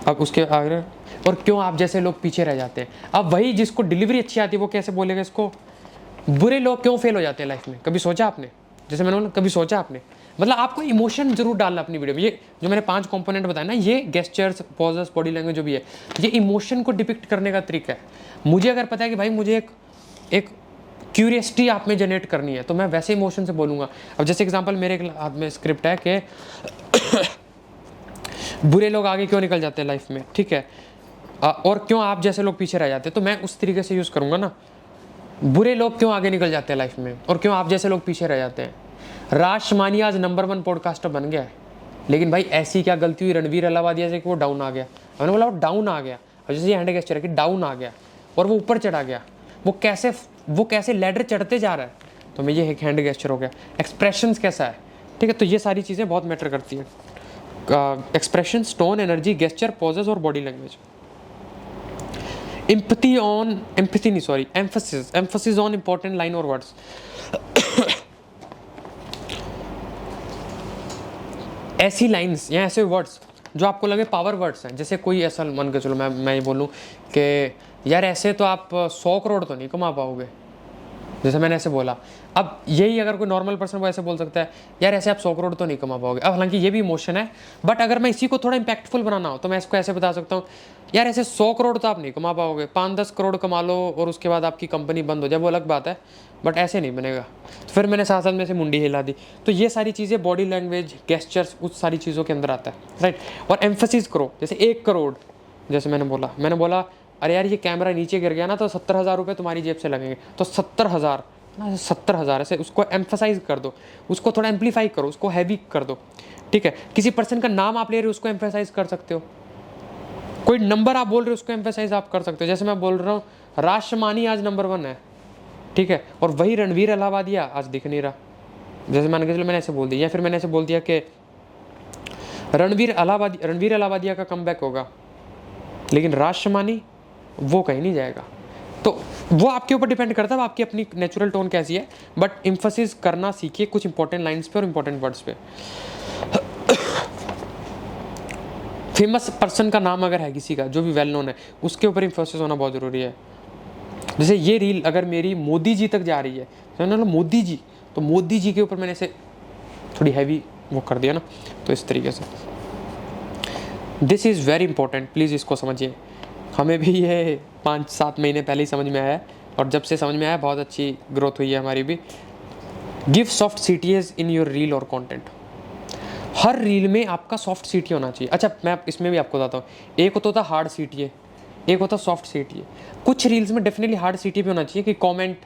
[SPEAKER 1] अब उसके आगे और क्यों आप जैसे लोग पीछे रह जाते हैं। अब वही जिसको डिलीवरी अच्छी आती है वो कैसे बोलेगा इसको, बुरे लोग क्यों फेल हो जाते हैं लाइफ में। कभी सोचा आपने, जैसे मैंने बोला कभी सोचा आपने, मतलब आपको इमोशन जरूर डालना अपनी वीडियो में। ये जो मैंने 5 कंपोनेंट बताया ना, ये गेस्चर्स, पॉजेस, बॉडी लैंग्वेज जो भी है, ये इमोशन को डिपिक्ट करने का तरीका है। मुझे अगर पता है कि भाई मुझे एक क्यूरियसिटी आप में जनरेट करनी है, तो मैं वैसे इमोशन से बोलूँगा। अब जैसे एग्जांपल, मेरे हाथ में स्क्रिप्ट है कि बुरे लोग आगे क्यों निकल जाते हैं लाइफ में, ठीक है, और क्यों आप जैसे लोग पीछे रह जाते हैं, तो मैं उस तरीके से यूज़ करूँगा ना, बुरे लोग क्यों आगे निकल जाते हैं लाइफ में और क्यों आप जैसे लोग पीछे रह जाते हैं। राज शमानी आज नंबर 1 पॉडकास्टर बन गया है, लेकिन भाई ऐसी क्या गलती हुई रणवीर अलाहाबादिया से कि वो डाउन आ गया। मैंने बोला वो डाउन आ गया, और जैसे ये हैंड गेस्चर है कि डाउन आ गया और वो ऊपर चढ़ा गया, वो कैसे लैडर चढ़ते जा रहा है, तो मैं ये हैंड गेस्चर हो गया। एक्सप्रेशंस कैसा है, ठीक है, तो ये सारी चीज़ें बहुत मैटर करती हैं, expression, tone, energy, gesture, pauses और body language. Emphasis on important line और वर्ड्स। ऐसी लाइन्स या ऐसे वर्ड्स जो आपको लगे पावर वर्ड्स हैं, जैसे कोई ऐसा मान के चलो मैं ये बोलूँ कि यार ऐसे तो आप 100 करोड़ तो नहीं कमा पाओगे, जैसे मैंने ऐसे बोला। अब यही अगर कोई नॉर्मल पर्सन वो ऐसे बोल सकता है, यार ऐसे आप 100 करोड़ तो नहीं कमा पाओगे। अब हालांकि ये भी इमोशन है, बट अगर मैं इसी को थोड़ा इंपैक्टफुल बनाना हो तो मैं इसको ऐसे बता सकता हूँ, यार ऐसे 100 करोड़ तो आप नहीं कमा पाओगे, 5-10 करोड़ कमा लो और उसके बाद आपकी कंपनी बंद हो जाए, वो अलग बात है, बट ऐसे नहीं बनेगा। तो फिर मैंने साथ साथ में से मुंडी हिला दी। तो ये सारी चीज़ें, बॉडी लैंग्वेज, गेस्चर्स, उस सारी चीज़ों के अंदर आता है, राइट। और एम्फेसिस करो, जैसे 1 करोड़, जैसे मैंने बोला अरे यार ये कैमरा नीचे गिर गया ना तो 70,000 रुपये तुम्हारी जेब से लगेंगे, तो 70,000 ना, 70,000 ऐसे उसको एम्फेसाइज कर दो, उसको थोड़ा एम्पलीफाई करो, उसको हैवी कर दो, ठीक है। किसी पर्सन का नाम आप ले रहे हो उसको एम्फेसाइज कर सकते हो, कोई नंबर आप बोल रहे हो उसको एम्फेसाइज आप कर सकते हो। जैसे मैं बोल रहा हूँ राष्ट्रमानी आज नंबर 1 है, ठीक है, और वही रणवीर इलाहाबादिया आज दिख नहीं रहा, जैसे मान के चलो मैंने ऐसे बोल दिया, या फिर मैंने ऐसे बोल दिया कि रणवीर इलाहाबादिया का कमबैक होगा, लेकिन राष्ट्रमानी वो कहीं नहीं जाएगा। तो वो आपके ऊपर डिपेंड करता है, आपकी अपनी नेचुरल टोन कैसी है, बट एम्फेसिस करना सीखिए कुछ इंपॉर्टेंट लाइंस पे और इंपॉर्टेंट वर्ड्स पे। फेमस पर्सन का नाम अगर है किसी का जो भी वेल नोन है, उसके ऊपर एम्फेसिस होना बहुत ज़रूरी है। जैसे ये रील अगर मेरी मोदी जी तक जा रही है, तो मोदी जी, तो मोदी जी के ऊपर मैंने ऐसे थोड़ी हैवी वो कर दिया ना, तो इस तरीके से। This is very important, please इसको समझिए। हमें भी ये 5-7 महीने पहले ही समझ में आया, और जब से समझ में आया बहुत अच्छी ग्रोथ हुई है हमारी भी। Give soft CTAs in your reel और कंटेंट। हर रील में आपका सॉफ्ट CTA होना चाहिए। अच्छा, मैं इसमें भी आपको बताता हूँ, एक होता है हार्ड CTA, एक होता है सॉफ्ट CTA। कुछ रील्स में डेफिनेटली हार्ड CTA भी होना चाहिए कि comment,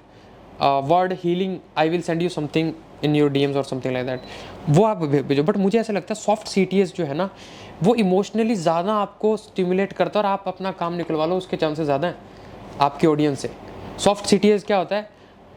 [SPEAKER 1] word healing, I will send you something in your DMs और समथिंग लाइक दैट, वो आप भेजो। बट मुझे ऐसा लगता है सॉफ्ट CTAs जो है ना, वो इमोशनली ज़्यादा आपको स्टिमुलेट करता है, और आप अपना काम निकलवा लो उसके चांसेस ज़्यादा हैं आपके ऑडियंस से। सॉफ्ट CTAs क्या होता है,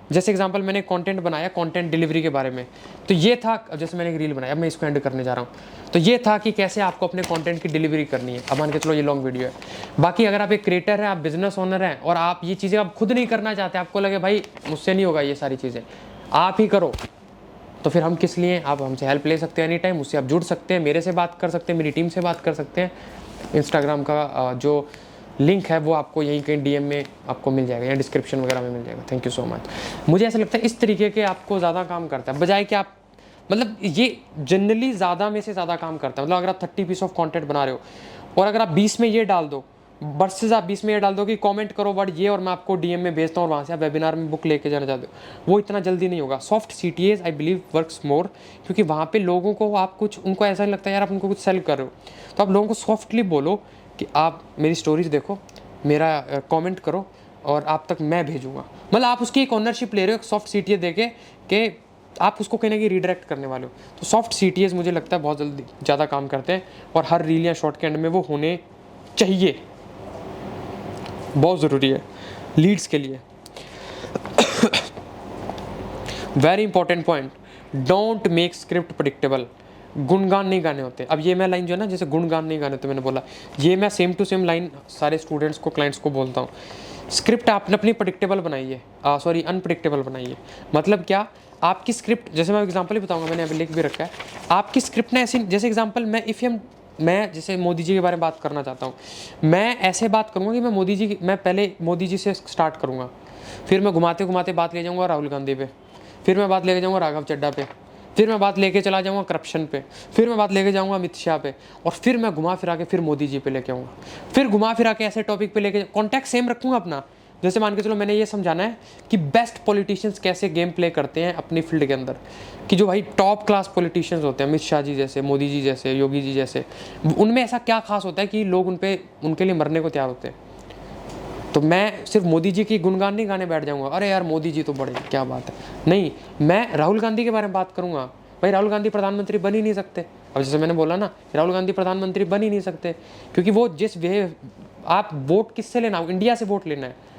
[SPEAKER 1] जैसे एग्जांपल मैंने कंटेंट बनाया कंटेंट डिलीवरी के बारे में, तो ये था, जैसे मैंने एक रील बनाया, अब मैं इसको एंड करने जा रहा हूँ, तो ये था कि कैसे आपको अपने कंटेंट की डिलीवरी करनी है। अब मान के चलो ये लॉन्ग वीडियो है, बाकी अगर आप एक क्रिएटर हैं, आप बिजनेस ओनर हैं, और आप ये चीज़ें आप खुद नहीं करना चाहते, आपको लगे भाई मुझसे नहीं होगा ये सारी चीज़ें, आप ही करो, तो फिर हम किस लिए, आप हमसे हेल्प ले सकते हैं एनी टाइम, मुझसे आप जुड़ सकते हैं, मेरे से बात कर सकते हैं, मेरी टीम से बात कर सकते हैं। इंस्टाग्राम का जो लिंक है वो आपको यहीं कहीं DM में आपको मिल जाएगा, या डिस्क्रिप्शन वगैरह में मिल जाएगा। Thank you so much. मुझे ऐसा लगता है इस तरीके के आपको ज़्यादा काम करता है, बजाय कि आप, मतलब ये जनरली ज़्यादा में से ज़्यादा काम करता है। मतलब अगर आप 30 पीस ऑफ कंटेंट बना रहे हो, और अगर आप 20 में ये डाल दो, वर्सेस आप 20 में ये डाल दो कि कमेंट करो वर्ड ये, और मैं आपको DM में भेजता हूँ, और वहाँ से आप वेबिनार में बुक लेके जाना चाहते हो, वो इतना जल्दी नहीं होगा। Soft CTAs I believe works more, क्योंकि वहाँ पे लोगों को आप कुछ, उनको ऐसा नहीं लगता यार आप उनको कुछ सेल कर रहे हो, तो आप लोगों को सॉफ्टली बोलो कि आप मेरी स्टोरीज देखो, मेरा कमेंट करो, और आप तक मैं भेजूँगा। मतलब आप उसकी एक ओनरशिप ले रहे हो सॉफ्ट CTA देके, कि आप उसको कहीं ना कहीं रीडायरेक्ट करने वाले हो। तो सॉफ्ट CTAs मुझे लगता है बहुत जल्दी ज़्यादा काम करते हैं, और हर रील या शॉर्ट के एंड में वो होने चाहिए, बहुत ज़रूरी है लीड्स के लिए। Very important point, don't make script predictable. गुणगान नहीं गाने होते। अब ये मैं लाइन जो है ना, जैसे गुणगान नहीं गाने होते, मैंने बोला ये मैं सेम टू सेम लाइन सारे स्टूडेंट्स को, क्लाइंट्स को बोलता हूँ। स्क्रिप्ट आपने अपनी प्रिडिक्टेबल बनाइए, सॉरी अनप्रिडिक्टेबल बनाइए। मतलब क्या, आपकी स्क्रिप्ट, जैसे मैं एग्जांपल ही बताऊंगा, मैंने अभी लिख भी रखा है, आपकी स्क्रिप्ट ने ऐसी, जैसे एग्जांपल मैं जैसे मोदी जी के बारे में बात करना चाहता हूँ, मैं ऐसे बात करूँगा कि मैं पहले मोदी जी से स्टार्ट करूँगा, फिर मैं घुमाते घुमाते बात ले जाऊँगा राहुल गांधी पे, फिर मैं बात लेके जाऊँगा राघव चड्ढा पे, फिर मैं बात लेके चला जाऊँगा करप्शन पे, फिर मैं बात लेके जाऊँगा अमित शाह पे, और फिर मैं घुमा फिरा के फिर मोदी जी पे लेके आऊँगा, फिर घुमा फिरा के ऐसे टॉपिक पे लेके, कॉन्टैक्ट सेम रखूँगा अपना। जैसे मान के चलो मैंने ये समझाना है कि बेस्ट पॉलिटिशियंस कैसे गेम प्ले करते हैं अपनी फील्ड के अंदर, कि जो भाई टॉप क्लास पॉलिटिशियंस होते हैं, अमित शाह जी जैसे, मोदी जी जैसे, योगी जी जैसे, उनमें ऐसा क्या खास होता है कि लोग उनके लिए मरने को तैयार होते हैं। तो मैं सिर्फ मोदी जी की गुणगान नहीं गाने बैठ जाऊँगा, अरे यार मोदी जी तो बड़े, क्या बात है, नहीं, मैं राहुल गांधी के बारे में बात करूँगा। भाई राहुल गांधी प्रधानमंत्री बन ही नहीं सकते। अब जैसे मैंने बोला ना, राहुल गांधी प्रधानमंत्री बन ही नहीं सकते, क्योंकि वो जिस वे, आप वोट किससे लेना, इंडिया से वोट लेना है,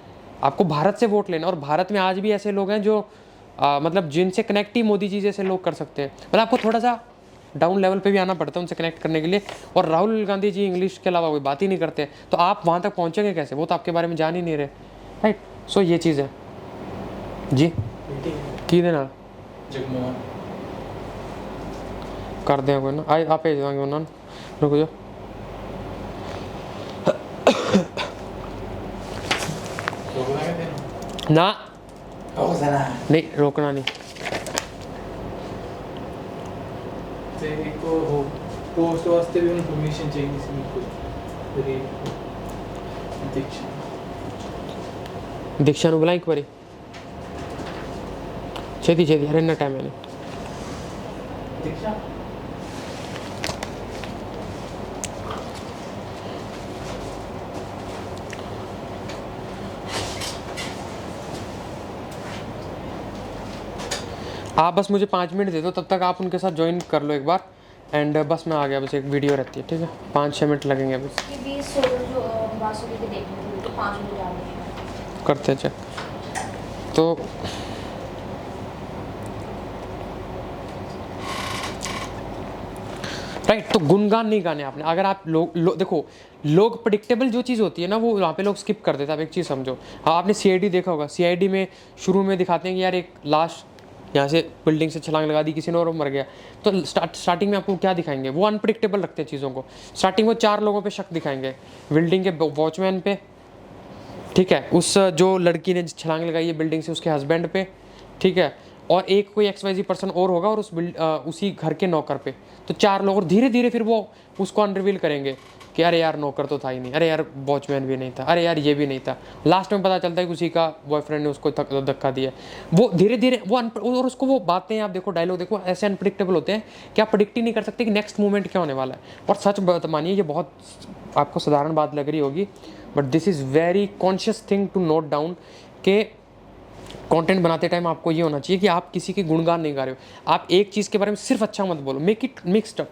[SPEAKER 1] आपको भारत से वोट लेना। और भारत में आज भी ऐसे लोग हैं जो मतलब जिनसे कनेक्ट ही मोदी जी जैसे लोग कर सकते हैं। मतलब आपको थोड़ा सा डाउन लेवल पे भी आना पड़ता है उनसे कनेक्ट करने के लिए। और राहुल गांधी जी इंग्लिश के अलावा कोई बात ही नहीं करते, तो आप वहाँ तक पहुँचेंगे कैसे? वो तो आपके बारे में जान ही नहीं रहे, राइट। सो ये चीज़ है जी। की देना
[SPEAKER 2] जगमोहन
[SPEAKER 1] कर दें कोई ना, आए आप भेज देंगे उन्होंने, रुक जाओ।
[SPEAKER 2] रोकना है तेरे
[SPEAKER 1] ना नहीं रोकना नहीं।
[SPEAKER 2] तेरे को हो पोस्ट वास्ते भी उन्हें परमिशन चाहिए इसमें कुछ तेरी
[SPEAKER 1] दीक्षा नु बुला एक बारी छेती छेती, अरे ना टाइम है नहीं।
[SPEAKER 2] दीक्षा
[SPEAKER 1] आप बस मुझे 5 मिनट दे दो, तब तक आप उनके साथ ज्वाइन कर लो एक बार। एंड बस मैं आ गया, बस एक वीडियो रहती है, ठीक है, 5-6 मिनट लगेंगे बस।
[SPEAKER 3] कि 20 जो बासुरी के देखने थे तो 5 मिनट ज़्यादा
[SPEAKER 1] करते हैं चेक। तो राइट, तो गुणगान नहीं गाने आपने। अगर आप देखो, लोग प्रिडिक्टेबल जो चीज़ होती है ना, वो वहाँ पे लोग स्किप कर देते हैं। आप एक चीज़ समझो, हाँ आपने सीआईडी देखा होगा, सीआईडी में शुरू में दिखाते हैं कि यार एक लाश यहाँ से बिल्डिंग से छलांग लगा दी किसी ने और वो मर गया। तो स्टार्टिंग में आपको क्या दिखाएंगे? वो अनप्रिडिक्टेबल रखते हैं चीज़ों को। स्टार्टिंग में 4 लोगों पे शक दिखाएंगे, बिल्डिंग के वॉचमैन पे, ठीक है, उस जो लड़की ने छलांग लगाई है बिल्डिंग से उसके हस्बैंड पे, ठीक है, और एक कोई XYZ पर्सन और होगा और उसी घर के नौकर पे। तो 4 लोग, और धीरे धीरे फिर वो उसको अनरिवील करेंगे कि अरे यार नौकर तो था ही नहीं, अरे यार वॉचमैन भी नहीं था, अरे यार ये भी नहीं था। लास्ट में पता चलता है कि उसी का बॉयफ्रेंड ने उसको धक्का दिया। वो धीरे धीरे वो और उसको वो बातें आप देखो, डायलॉग देखो, ऐसे अनप्रिडिक्टेबल होते हैं कि आप प्रिडिक्ट ही नहीं कर सकते कि नेक्स्ट मोमेंट क्या होने वाला है। और सच बात मानिए, ये बहुत आपको साधारण बात लग रही होगी, but this is very conscious thing to note down के कंटेंट बनाते टाइम आपको ये होना चाहिए कि आप किसी के गुणगान नहीं गा रहे हो। आप एक चीज़ के बारे में सिर्फ अच्छा मत बोलो, मेक इट मिक्स्ड अप,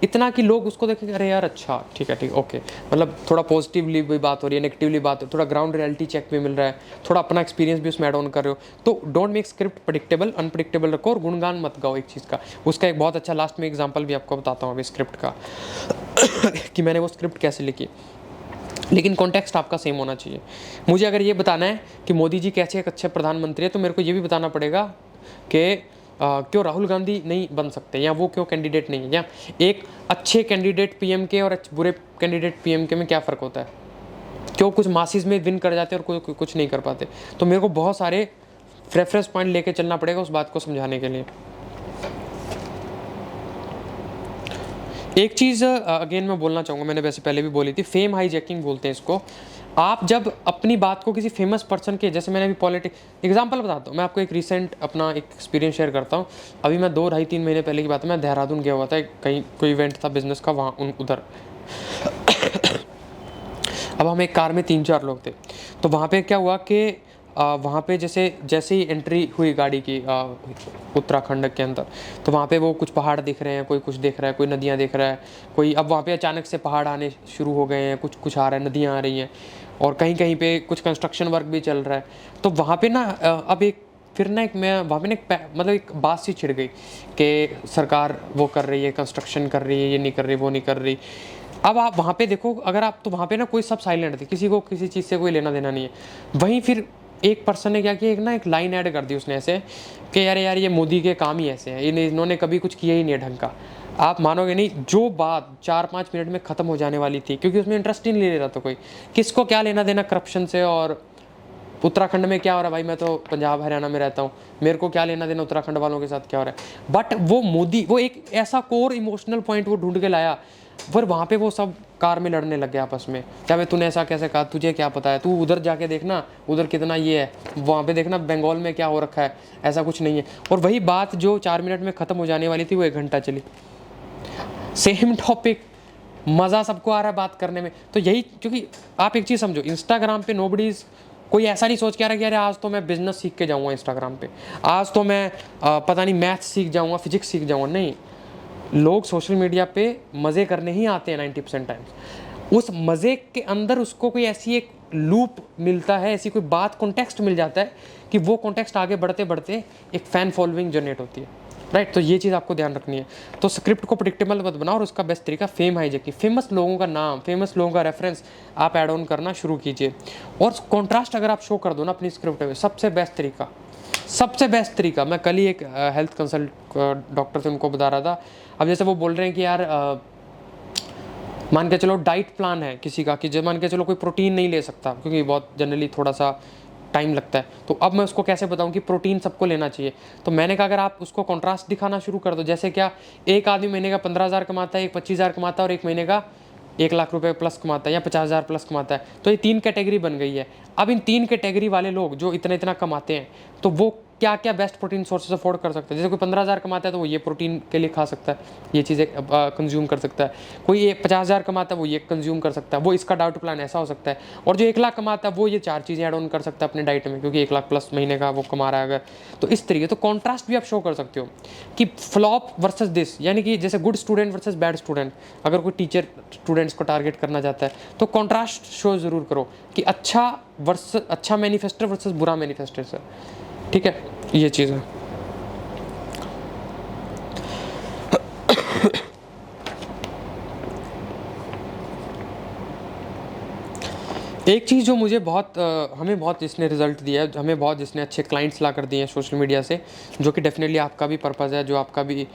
[SPEAKER 1] इतना कि लोग उसको देखें, अरे यार अच्छा ठीक है ठीक, ओके, मतलब थोड़ा पॉजिटिवली भी बात हो रही है, नेगेटिवली बात हो, थोड़ा ग्राउंड रियलिटी चेक भी मिल रहा है, थोड़ा अपना एक्सपीरियंस भी उसमें ऐड ऑन कर रहे हो। तो don't make script predictable, unpredictable रखो, और गुणगान मत गाओ एक चीज़ का। उसका एक बहुत अच्छा लास्ट में एग्जाम्पल भी आपको बताता हूँ अभी स्क्रिप्ट का कि मैंने वो स्क्रिप्ट कैसे लिखी। लेकिन कॉन्टेक्स्ट आपका सेम होना चाहिए। मुझे अगर ये बताना है कि मोदी जी कैसे एक अच्छे प्रधानमंत्री है, तो मेरे को ये भी बताना पड़ेगा कि क्यों राहुल गांधी नहीं बन सकते, या वो क्यों कैंडिडेट नहीं है, या एक अच्छे कैंडिडेट पीएम के और बुरे कैंडिडेट पीएम के में क्या फ़र्क होता है, क्यों कुछ मासिस में विन कर जाते हैं और कुछ नहीं कर पाते। तो मेरे को बहुत सारे रेफरेंस पॉइंट लेके चलना पड़ेगा उस बात को समझाने के लिए। एक चीज़ अगेन मैं बोलना चाहूँगा, मैंने वैसे पहले भी बोली थी, फेम हाईजैकिंग बोलते हैं इसको। आप जब अपनी बात को किसी फेमस पर्सन के, जैसे मैंने अभी पॉलिटिक्स एग्जांपल बताता हूँ, मैं आपको एक रीसेंट अपना एक एक्सपीरियंस शेयर करता हूँ। अभी मैं 2-2.5-3 महीने पहले की बात है, मैं देहरादून गया हुआ था, कहीं कोई इवेंट था बिजनेस का, वहाँ उधर अब हम एक कार में 3-4 लोग थे। तो वहाँ पे क्या हुआ कि वहाँ पे जैसे ही एंट्री हुई गाड़ी की उत्तराखंड के अंदर, तो वहाँ पे वो कुछ पहाड़ दिख रहे हैं, कोई कुछ देख रहा है, कोई नदियाँ देख रहा है, कोई, अब वहाँ पे अचानक से पहाड़ आने शुरू हो गए हैं, कुछ आ रहा है, नदियाँ आ रही हैं, और कहीं कहीं पे कुछ कंस्ट्रक्शन वर्क भी चल रहा है। तो वहाँ पे ना अब एक फिर ना एक मैं वहाँ पे ना मतलब एक बात सी छिड़ गई कि सरकार वो कर रही है, कंस्ट्रक्शन कर रही है, ये नहीं कर रही, वो नहीं कर रही। अब आप वहाँ पे देखो, अगर आप, तो वहाँ पे ना कोई सब साइलेंट थे, किसी को किसी चीज़ से कोई लेना देना नहीं है। वहीं फिर एक पर्सन ने क्या किया, एक लाइन ऐड कर दी उसने ऐसे कि यार ये मोदी के काम ही ऐसे हैं, इन्होंने कभी कुछ किया ही नहीं है ढंग का। आप मानोगे नहीं, जो बात 4-5 मिनट में ख़त्म हो जाने वाली थी, क्योंकि उसमें इंटरेस्ट ही नहीं ले रहा था कोई, किसको क्या लेना देना करप्शन से, और उत्तराखंड में क्या हो रहा है भाई, मैं तो पंजाब हरियाणा में रहता हूँ, मेरे को क्या लेना देना उत्तराखंड वालों के साथ क्या हो रहा है। बट वो मोदी, वो एक ऐसा कोर इमोशनल पॉइंट वो ढूंढ के लाया, पर वहाँ पे वो सब कार में लड़ने लग गया आपस में, क्या भाई तूने ऐसा कैसे कहा, तुझे क्या पता है, तू उधर जाके देखना, उधर कितना ये है, वहाँ पे देखना बंगाल में क्या हो रखा है, ऐसा कुछ नहीं है। और वही बात जो 4 मिनट में ख़त्म हो जाने वाली थी, वो 1 घंटा चली। सेम टॉपिक, मज़ा सबको आ रहा है बात करने में। तो यही, क्योंकि आप एक चीज़ समझो, इंस्टाग्राम पे नोबडीज़, कोई ऐसा नहीं सोच के आ रहा कि अरे आज तो मैं बिजनेस सीख के जाऊँगा इंस्टाग्राम पे, आज तो मैं पता नहीं मैथ्स सीख जाऊँगा, फिजिक्स सीख जाऊँगा। नहीं, लोग सोशल मीडिया पे मज़े करने ही आते हैं 90% टाइम्स। उस मज़े के अंदर उसको कोई ऐसी एक लूप मिलता है, ऐसी कोई बात कॉन्टेक्स्ट मिल जाता है कि वो कॉन्टेक्स्ट आगे बढ़ते बढ़ते एक फ़ैन फॉलोइंग जनरेट होती है, राइट। तो ये चीज़ आपको ध्यान रखनी है। तो स्क्रिप्ट को प्रिडिक्टेबल मत बनाओ, और उसका बेस्ट तरीका फेम हाईजैकिंग, फेमस लोगों का नाम, फेमस लोगों का रेफरेंस आप ऐड ऑन करना शुरू कीजिए। और कॉन्ट्रास्ट अगर आप शो कर दो ना अपनी स्क्रिप्ट में, सबसे बेस्ट तरीका मैं कल ही एक हेल्थ कंसल्ट डॉक्टर थे, उनको बता रहा था। अब जैसे वो बोल रहे हैं कि यार मान के चलो डाइट प्लान है किसी का, कि जब मान के चलो कोई प्रोटीन नहीं ले सकता क्योंकि बहुत जनरली थोड़ा सा टाइम लगता है, तो अब मैं उसको कैसे बताऊं कि प्रोटीन सबको लेना चाहिए। तो मैंने कहा अगर आप उसको कॉन्ट्रास्ट दिखाना शुरू कर दो, जैसे क्या एक आदमी महीने का 15,000 कमाता है, एक 25,000 कमाता है, और एक महीने का 1 लाख रुपए प्लस कमाता है या 50,000 प्लस कमाता है, तो ये 3 कैटेगरी बन गई है। अब इन 3 कैटेगरी वाले लोग जो इतना कमाते हैं, तो वो क्या क्या बेस्ट प्रोटीन सोर्सेज अफोर्ड कर सकते हैं। जैसे कोई 15,000 कमाता है तो वो ये प्रोटीन के लिए खा सकता है, ये चीज़ें कंज्यूम कर सकता है। कोई ये 50,000 कमाता है वो ये कंज्यूम कर सकता है, वो इसका डाइट प्लान ऐसा हो सकता है। और जो 1 लाख कमाता है वो ये 4 चीज़ें ऐड ऑन कर सकता है अपने डाइट में, क्योंकि 1 लाख प्लस महीने का वो कमा रहा है अगर। तो इस तरीके तो कॉन्ट्रास्ट भी आप शो कर सकते हो कि फ्लॉप वर्सेस दिस, यानी कि जैसे good student versus bad student. अगर कोई टीचर स्टूडेंट्स को टारगेट करना चाहता है तो कॉन्ट्रास्ट शो ज़रूर करो कि अच्छा मैनिफेस्टर वर्सेस बुरा मैनिफेस्टर सर, ठीक है, ये चीज़ है। एक चीज़ जो मुझे हमें बहुत जिसने रिजल्ट दिया है, हमें बहुत जिसने अच्छे क्लाइंट्स ला कर दिए हैं सोशल मीडिया से, जो कि डेफिनेटली आपका भी पर्पज़ है, जो आपका भी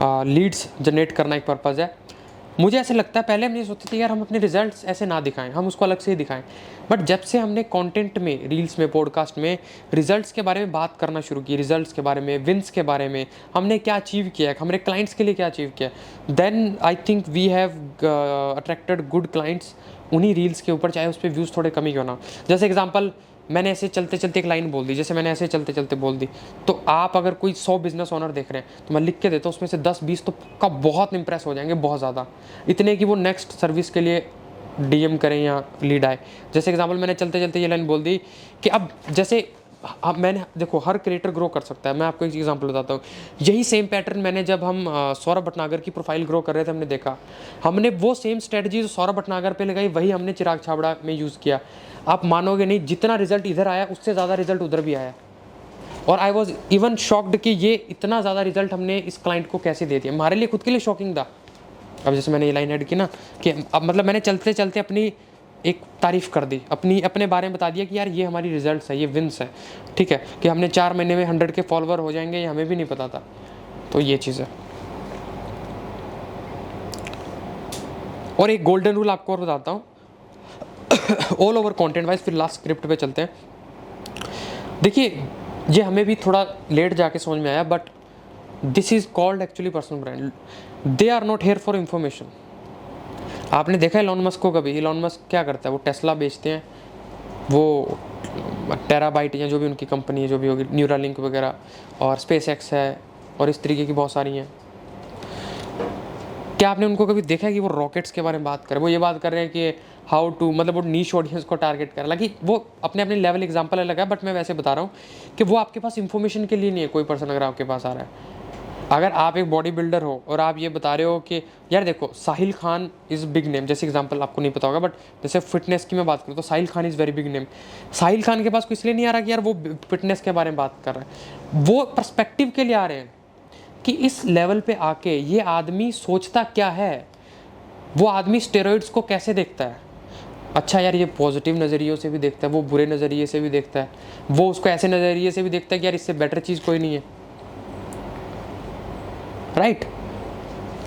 [SPEAKER 1] लीड्स जनरेट करना एक पर्पज़ है। मुझे ऐसे लगता है पहले हम ये सोचते थे यार हम अपने रिजल्ट्स ऐसे ना दिखाएं, हम उसको अलग से ही दिखाएं। बट जब से हमने कंटेंट में, रील्स में, पॉडकास्ट में रिजल्ट्स के बारे में बात करना शुरू की, रिजल्ट्स के बारे में, विंस के बारे में, हमने क्या अचीव किया है, हमारे क्लाइंट्स के लिए क्या अचीव किया है, then I think we have attracted good clients उन्हीं रील्स के ऊपर, चाहे उस पर व्यूज़ थोड़े कम ही क्यों ना। जैसे एग्जांपल मैंने ऐसे चलते चलते एक लाइन बोल दी, जैसे मैंने ऐसे चलते चलते बोल दी, तो आप अगर कोई 100 बिजनेस ओनर देख रहे हैं तो मैं लिख के देता हूँ, उसमें से 10-20 तो का बहुत इंप्रेस हो जाएंगे, बहुत ज़्यादा, इतने कि वो नेक्स्ट सर्विस के लिए डीएम करें या लीड आए। जैसे एग्जांपल मैंने चलते चलते ये लाइन बोल दी कि अब जैसे मैंने देखो हर क्रिएटर ग्रो कर सकता है। मैं आपको एक एग्जांपल बताता हूँ, यही सेम पैटर्न मैंने जब हम सौरभ भटनागर की प्रोफाइल ग्रो कर रहे थे, हमने देखा, हमने वो सेम स्ट्रेटजी जो सौरभ भटनागर पे लगाई वही हमने चिराग छाबड़ा में यूज़ किया। आप मानोगे नहीं, जितना रिजल्ट इधर आया उससे ज़्यादा रिजल्ट उधर भी आया, और आई वॉज इवन शॉक्ड कि ये इतना ज़्यादा रिजल्ट हमने इस क्लाइंट को कैसे दे दिया। हमारे लिए खुद के लिए शॉकिंग था। अब जैसे मैंने ये लाइन ऐड की ना कि अब मतलब मैंने चलते चलते अपनी एक तारीफ़ कर दी, अपने बारे में बता दिया कि यार ये हमारी रिजल्ट्स है, ये विंस है, ठीक है, कि हमने 4 महीने में 100 के फॉलोवर हो जाएंगे, ये हमें भी नहीं पता था। तो ये चीज़ है। और एक गोल्डन रूल आपको और बताता हूँ ऑल ओवर कंटेंट वाइज, फिर लास्ट स्क्रिप्ट पे चलते हैं। देखिए ये हमें भी थोड़ा लेट जाके समझ में आया, but this is called actually personal brand. They are not here for information. आपने देखा इलॉन मस्क को कभी? इलॉन मस्क क्या करता है, वो टेस्ला बेचते हैं, वो टेराबाइट या जो भी उनकी कंपनी है, जो भी होगी, न्यूरालिंक वगैरह, और स्पेस एक्स है, और इस तरीके की बहुत सारी हैं। क्या आपने उनको कभी देखा है कि वो रॉकेट्स के बारे में बात कर रहे हैं? वो ये बात कर रहे हैं कि हाउ टू, मतलब वो नीश ऑडियंस को टारगेट कर रहा है। हालांकि वो अपने अपने लेवल एग्जाम्पल अलग है, बट मैं वैसे बता रहा हूँ कि वो आपके पास इन्फॉर्मेशन के लिए नहीं है। कोई पर्सन अगर आपके पास आ रहा है, अगर आप एक बॉडी बिल्डर हो और आप ये बता रहे हो कि यार देखो साहिल खान इज़ बिग नेम, जैसे एग्जांपल आपको नहीं पता होगा, बट जैसे फिटनेस की मैं बात करूँ तो Sahil Khan is very big name. Sahil Khan के पास कोई इसलिए नहीं आ रहा कि यार वो फिटनेस के बारे में बात कर रहा है, वो पर्सपेक्टिव के लिए आ रहे हैं कि इस लेवल पे आके ये आदमी सोचता क्या है, वो आदमी स्टेरॉइड्स को कैसे देखता है। अच्छा यार ये पॉजिटिव नज़रियों से भी देखता है, वो बुरे नज़रिए से भी देखता है, वो उसको ऐसे नज़रिए से भी देखता है कि यार इससे बेटर चीज़ कोई नहीं है, राइट।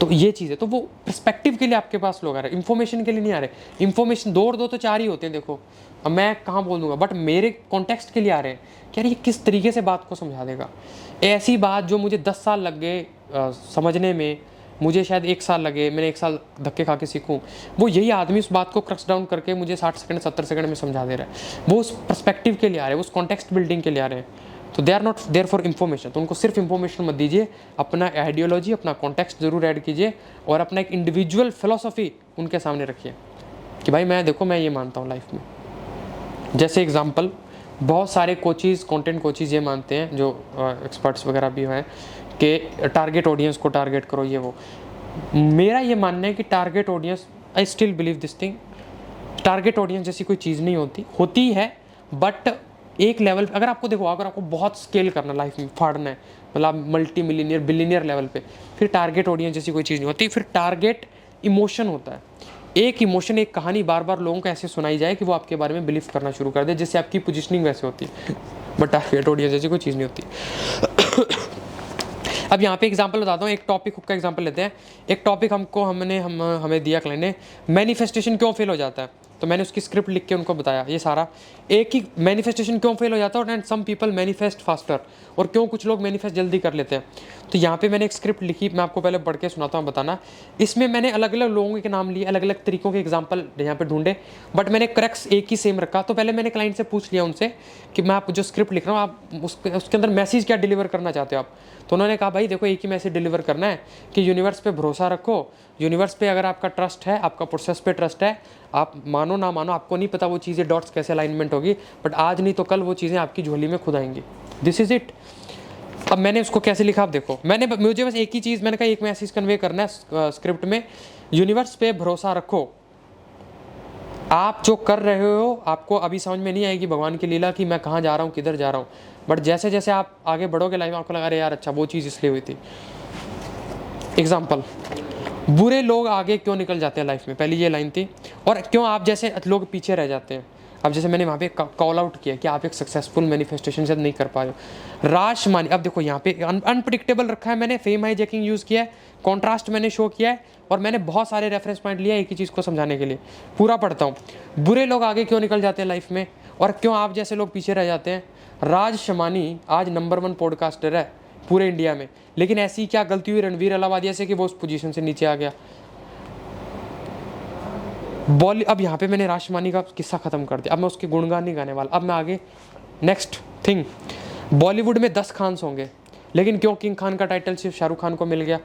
[SPEAKER 1] तो ये चीज़ है। तो वो पर्सपेक्टिव के लिए आपके पास लोग आ रहे हैं, इन्फॉर्मेशन के लिए नहीं आ रहे। इन्फॉर्मेशन 2 और 2 तो 4 ही होते हैं, देखो अब मैं कहाँ बोल दूंगा, बट मेरे कॉन्टेक्स्ट के लिए आ रहे हैं कि यार ये किस तरीके से बात को समझा देगा। ऐसी बात जो मुझे 10 साल लग गए समझने में, मुझे शायद 1 साल लगे, मैंने 1 साल धक्के खा के सीखूँ, वो यही आदमी उस बात को क्रक्स डाउन करके मुझे 60 सेकंड 70 सेकंड में समझा दे रहा है। वो उस पर्सपेक्टिव के लिए आ रहे हैं, उस कॉन्टेक्स्ट बिल्डिंग के लिए आ रहे हैं। तो they are not there for information. तो उनको सिर्फ इन्फॉर्मेशन मत दीजिए, अपना आइडियोलॉजी, अपना कॉन्टेक्स्ट जरूर ऐड कीजिए, और अपना एक इंडिविजुअल फिलोसफी उनके सामने रखिए कि भाई मैं देखो मैं ये मानता हूँ लाइफ में। जैसे एग्जांपल बहुत सारे कोचेज़, कंटेंट कोचेज़ ये मानते हैं, जो एक्सपर्ट्स वगैरह भी हैं, कि टारगेट ऑडियंस को टारगेट करो, ये वो। मेरा ये मानना है कि target audience I still believe this thing, target audience जैसी कोई चीज़ नहीं होती है, बट एक लेवल पे अगर आपको देखो, अगर आपको बहुत स्केल करना लाइफ में, फाड़ना है, मतलब मल्टी मिलीनियर बिलीनियर लेवल पे, फिर टारगेट ऑडियंस जैसी कोई चीज़ नहीं होती। फिर टारगेट इमोशन होता है, एक इमोशन, एक कहानी बार बार लोगों को ऐसे सुनाई जाए कि वो आपके बारे में बिलीव करना शुरू कर दे, जिससे आपकी पोजिशनिंग वैसे होती है, बट टारगेट ऑडियंस जैसी कोई चीज़ नहीं होती। अब यहाँ पे एग्जांपल बताता हूँ, एक टॉपिक का एग्जांपल लेते हैं। एक टॉपिक हमें दिया क्लाइंट ने, मैनिफेस्टेशन क्यों फेल हो जाता है, तो मैंने उसकी स्क्रिप्ट लिख के उनको बताया ये सारा, एक ही मैनिफेस्टेशन क्यों फेल हो जाता है, and some people manifest faster, और क्यों कुछ लोग मैनिफेस्ट जल्दी कर लेते हैं। तो यहाँ पे मैंने एक स्क्रिप्ट लिखी, मैं आपको पहले पढ़ के सुनाता हूँ, बताना। इसमें मैंने अलग अलग लोगों के नाम लिए, अलग अलग तरीकों के एग्जाम्पल यहाँ पे ढूंढे, बट मैंने क्रक्स एक ही सेम रखा। तो पहले मैंने क्लाइंट से पूछ लिया उनसे कि मैं आप जो स्क्रिप्ट लिख रहा हूँ, आप उसके अंदर मैसेज क्या डिलीवर करना चाहते हो आप। तो उन्होंने कहा भाई देखो, एक ही मैसेज डिलीवर करना है कि यूनिवर्स पे भरोसा रखो, यूनिवर्स पे अगर आपका ट्रस्ट है, आपका प्रोसेस पे ट्रस्ट है, आप मानो ना मानो, आपको नहीं पता वो चीज़ें डॉट्स कैसे अलाइनमेंट होगी, बट आज नहीं तो कल वो चीज़ें आपकी झोली में खुद आएंगी। This is it. अब मैंने उसको कैसे लिखा आप देखो, मुझे बस एक ही चीज़, मैंने कहा एक मैसेज कन्वे करना है स्क्रिप्ट में, यूनिवर्स पे भरोसा रखो। आप जो कर रहे हो, आपको अभी समझ में नहीं आएगी भगवान की लीला कि मैं कहाँ जा रहा हूँ, किधर जा रहा हूँ, बट जैसे जैसे आप आगे बढ़ोगे लाइफ में, आपको लगा अरे यार अच्छा वो चीज़ इसलिए हुई थी। एग्जाम्पल, बुरे लोग आगे क्यों निकल जाते हैं लाइफ में, पहली ये लाइन थी, और क्यों आप जैसे लोग पीछे रह जाते हैं। अब जैसे मैंने वहाँ पे कॉल आउट किया कि आप एक सक्सेसफुल मैनिफेस्टेशन शायद नहीं कर पा रहे हो। राशमानी, अब देखो यहाँ पे अनप्रिडिक्टेबल रखा है मैंने, फेम हाईजैकिंग यूज़ किया है, कॉन्ट्रास्ट मैंने शो किया है, और मैंने बहुत सारे रेफरेंस पॉइंट लिया एक ही चीज़ को समझाने के लिए। पूरा पढ़ता हूँ, बुरे लोग आगे क्यों निकल जाते हैं लाइफ में, और क्यों आप जैसे लोग पीछे रह जाते हैं। राज शमानी आज नंबर 1 पॉडकास्टर है पूरे इंडिया में, लेकिन ऐसी क्या गलती हुई रणवीर अलाहाबादिया से कि वो उस पोजीशन से नीचे आ गया। अब यहाँ पे मैंने राशमानी का किस्सा खत्म कर दिया, अब मैं उसके गुणगान नहीं गाने वाला। अब मैं आगे नेक्स्ट थिंग, बॉलीवुड में 10 खान्स होंगे, लेकिन क्यों किंग खान का टाइटल सिर्फ शाहरुख खान को मिल गया।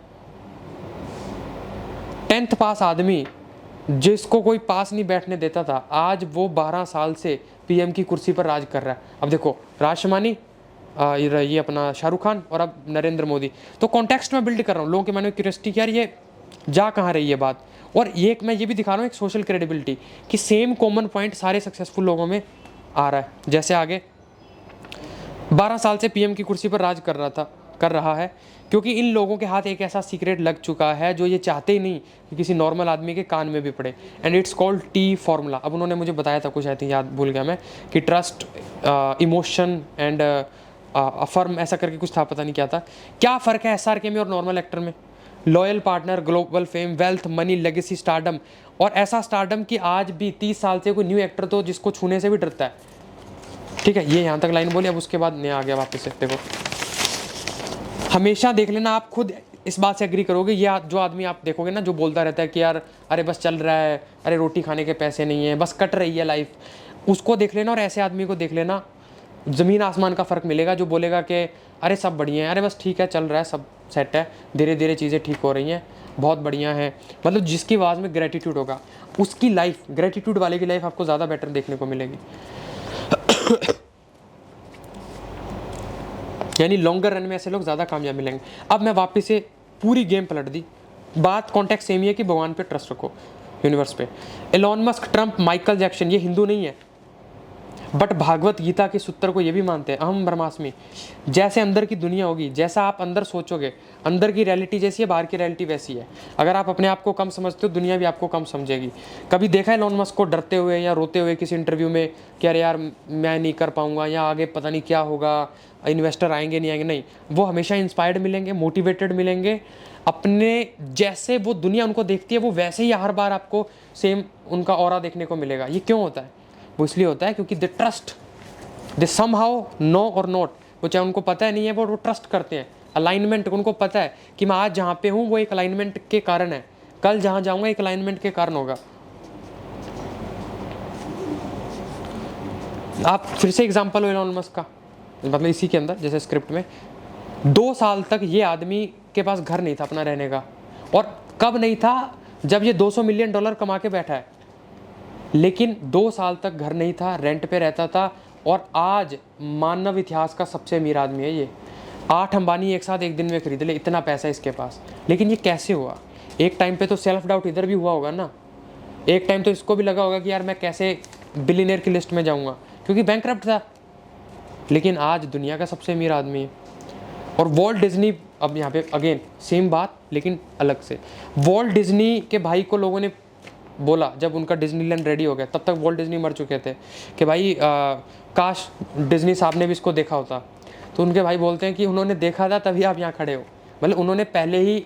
[SPEAKER 1] 10th पास आदमी जिसको कोई पास नहीं बैठने देता था, आज वो 12 साल से पीएम की कुर्सी पर राज कर रहा है। अब देखो, राशमानी, ये अपना शाहरुख खान, और अब नरेंद्र मोदी। तो कॉन्टेक्स्ट में बिल्ड कर रहा हूँ, लोगों के मन में क्यूरियोसिटी कि यार ये जा कहाँ रही है बात, और ये मैं ये भी दिखा रहा हूँ एक सोशल क्रेडिबिलिटी कि सेम कॉमन पॉइंट सारे सक्सेसफुल लोगों में आ रहा है। जैसे आगे 12 साल से पीएम की कुर्सी पर राज कर रहा है, क्योंकि इन लोगों के हाथ एक ऐसा सीक्रेट लग चुका है जो ये चाहते ही नहीं कि किसी नॉर्मल आदमी के कान में भी पड़े, and it's called T formula. अब उन्होंने मुझे बताया था कुछ, आई थिंक याद भूल गया मैं, कि ट्रस्ट, इमोशन एंड अफर्म, ऐसा करके कुछ था, पता नहीं क्या था। क्या फ़र्क है एसआरके में और नॉर्मल एक्टर में। Loyal partner, global fame, wealth, money, legacy, stardom, और ऐसा स्टारडम कि आज भी 30 साल से कोई न्यू एक्टर तो जिसको छूने से भी डरता है। ठीक है, ये यहाँ तक लाइन बोली, अब उसके बाद नया आ गया वापस से। देखो, हमेशा देख लेना, आप खुद इस बात से एग्री करोगे, ये जो आदमी आप देखोगे ना जो बोलता रहता है कि यार अरे बस चल रहा है, अरे रोटी खाने के पैसे नहीं है, बस कट रही है लाइफ, उसको देख लेना, और ऐसे आदमी को देख लेना, ज़मीन आसमान का फ़र्क मिलेगा। जो बोलेगा कि अरे सब बढ़िया है, अरे बस ठीक है, चल रहा है, सब सेट है, धीरे धीरे चीज़ें ठीक हो रही हैं, बहुत बढ़िया है, मतलब जिसकी आवाज़ में ग्रेटिट्यूड होगा, उसकी लाइफ, ग्रेटिट्यूड वाले की लाइफ आपको ज़्यादा बेटर देखने को मिलेगी। यानी लॉन्गर रन में ऐसे लोग ज़्यादा कामयाब मिलेंगे। अब मैं वापस से पूरी गेम पलट दी, बात कॉन्टेक्स्ट सेम ही है कि भगवान पे ट्रस्ट रखो, यूनिवर्स पे। Elon Musk, Trump, Michael Jackson, ये हिंदू नहीं है, बट भागवत गीता के सूत्र को ये भी मानते हैं, अहम ब्रह्मास्मि। जैसे अंदर की दुनिया होगी, जैसा आप अंदर सोचोगे, अंदर की रियलिटी जैसी है, बाहर की रियलिटी वैसी है। अगर आप अपने आप को कम समझते हो, दुनिया भी आपको कम समझेगी। कभी देखा है एलोन मस्क को डरते हुए या रोते हुए किसी इंटरव्यू में कि अरे यार मैं नहीं कर पाऊंगा, या आगे पता नहीं क्या होगा, इन्वेस्टर आएंगे नहीं आएंगे? नहीं, वो हमेशा इंस्पायर्ड मिलेंगे, मोटिवेटेड मिलेंगे, अपने जैसे वो दुनिया उनको देखती है वो वैसे ही हर बार आपको सेम उनका ऑरा देखने को मिलेगा। ये क्यों होता है? वो इसलिए होता है क्योंकि they trust, they somehow know or not, वो चाहे उनको पता है नहीं है, वो ट्रस्ट करते हैं। अलाइनमेंट, उनको पता है कि मैं आज जहाँ पे हूँ वो एक अलाइनमेंट के कारण है, कल जहाँ जाऊँगा एक अलाइनमेंट के कारण होगा। आप फिर से एग्जाम्पल हो एलोन मस्क का, मतलब इसी के अंदर जैसे स्क्रिप्ट में 2 साल तक ये आदमी के पास घर नहीं था अपना रहने का, और कब नहीं था? जब ये $200 मिलियन कमा के बैठा है, लेकिन 2 साल तक घर नहीं था, रेंट पे रहता था, और आज मानव इतिहास का सबसे अमीर आदमी है ये। 8 अंबानी एक साथ एक दिन में खरीद ले, इतना पैसा इसके पास। लेकिन ये कैसे हुआ? एक टाइम पे तो सेल्फ डाउट इधर भी हुआ होगा ना, एक टाइम तो इसको भी लगा होगा कि यार मैं कैसे बिलियनियर की लिस्ट में जाऊँगा, क्योंकि बैंकरप्ट था, लेकिन आज दुनिया का सबसे अमीर आदमी है। और वॉल्ट डिज्नी, अब यहाँ पे अगेन सेम बात लेकिन अलग से, वॉल्ट डिज्नी के भाई को लोगों ने बोला जब उनका डिज्नीलैंड रेडी हो गया, तब तक वॉल्ट डिज्नी मर चुके थे, कि भाई काश डिज्नी साहब ने भी इसको देखा होता। तो उनके भाई बोलते हैं कि उन्होंने देखा था तभी आप यहाँ खड़े हो, मतलब उन्होंने पहले ही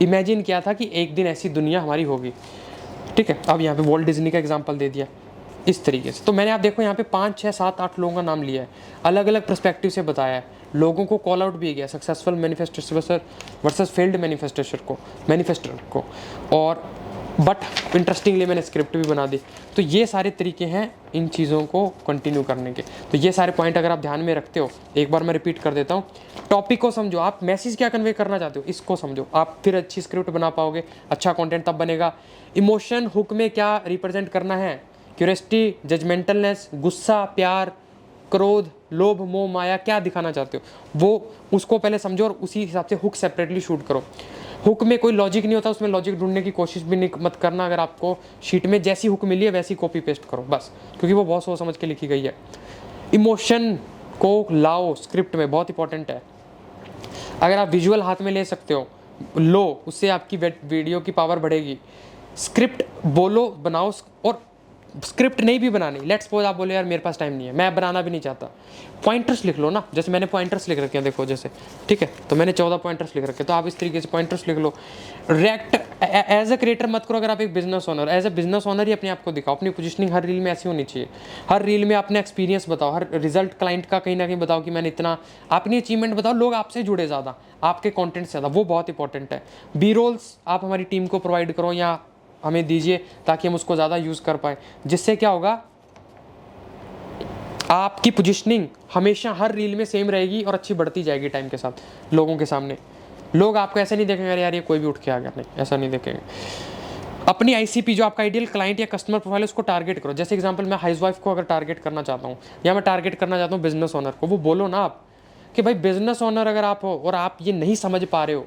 [SPEAKER 1] इमेजिन किया था कि एक दिन ऐसी दुनिया हमारी होगी। ठीक है, अब यहाँ पे वॉल्ट डिज्नी का एग्जांपल दे दिया इस तरीके से। तो मैंने आप देखो यहाँ पे 5, 6, 7, 8 लोगों का नाम लिया है, अलग अलग पर्सपेक्टिव से बताया है, लोगों को कॉल आउट भी किया, successful manifestation versus failed manifester को, और बट इंटरेस्टिंगली मैंने स्क्रिप्ट भी बना दी। तो ये सारे तरीके हैं इन चीज़ों को कंटिन्यू करने के। तो ये सारे पॉइंट अगर आप ध्यान में रखते हो, एक बार मैं रिपीट कर देता हूँ, टॉपिक को समझो, आप मैसेज क्या कन्वे करना चाहते हो इसको समझो, आप फिर अच्छी स्क्रिप्ट बना पाओगे, अच्छा कंटेंट तब बनेगा। इमोशन हुक में क्या रिप्रेजेंट करना है, क्यूरियोसिटी, जजमेंटलनेस, गुस्सा, प्यार, क्रोध, लोभ, मोह, माया, क्या दिखाना चाहते हो वो उसको पहले समझो और उसी हिसाब से हुक सेपरेटली शूट करो। हुक में कोई लॉजिक नहीं होता, उसमें लॉजिक ढूंढने की कोशिश भी नहीं मत करना। अगर आपको शीट में जैसी हुक मिली है वैसी कॉपी पेस्ट करो बस, क्योंकि वो बहुत सोच समझ के लिखी गई है। इमोशन को लाओ स्क्रिप्ट में, बहुत इंपॉर्टेंट है। अगर आप विजुअल हाथ में ले सकते हो लो, उससे आपकी वीडियो की पावर बढ़ेगी। स्क्रिप्ट बोलो, बनाओ, और स्क्रिप्ट नहीं भी बनानी, लेट्स सपोज आप बोले यार मेरे पास टाइम नहीं है, मैं बनाना भी नहीं चाहता, पॉइंटर्स लिख लो ना, जैसे मैंने पॉइंटर्स लिख रखे हैं देखो जैसे, ठीक है, तो मैंने 14 पॉइंटर्स लिख रखे, तो आप इस तरीके से पॉइंटर्स लिख लो। रिएक्ट एज अ क्रिएटर मत करो, अगर आप एक business owner, as a business owner ही अपने आप को दिखाओ, अपनी पोजिशनिंग हर रील में ऐसी होनी चाहिए, हर रील में अपने एक्सपीरियंस बताओ, हर रिजल्ट क्लाइंट का कहीं ना कहीं बताओ कि मैंने इतना, अपनी अचीवमेंट बताओ, लोग आपसे जुड़े ज़्यादा, आपके कॉन्टेंट से ज़्यादा, वो बहुत इंपॉर्टेंट है। बी रोल्स आप हमारी टीम को प्रोवाइड करो या हमें दीजिए ताकि हम उसको ज़्यादा यूज़ कर पाए, जिससे क्या होगा, आपकी पोजीशनिंग हमेशा हर रील में सेम रहेगी और अच्छी बढ़ती जाएगी टाइम के साथ लोगों के सामने। लोग आपको ऐसे नहीं देखेंगे यार ये कोई भी उठ के आ गया, नहीं, ऐसा नहीं देखेंगे। अपनी आईसीपी जो आपका आइडियल क्लाइंट या कस्टमर प्रोफाइल है उसको टारगेट करो। जैसे एग्जांपल मैं हाउसवाइफ को अगर टारगेट करना चाहता हूँ या मैं टारगेट करना चाहता हूँ बिजनेस ओनर को, वो बोलो ना आप कि भाई बिजनेस ओनर अगर आप हो और आप ये नहीं समझ पा रहे हो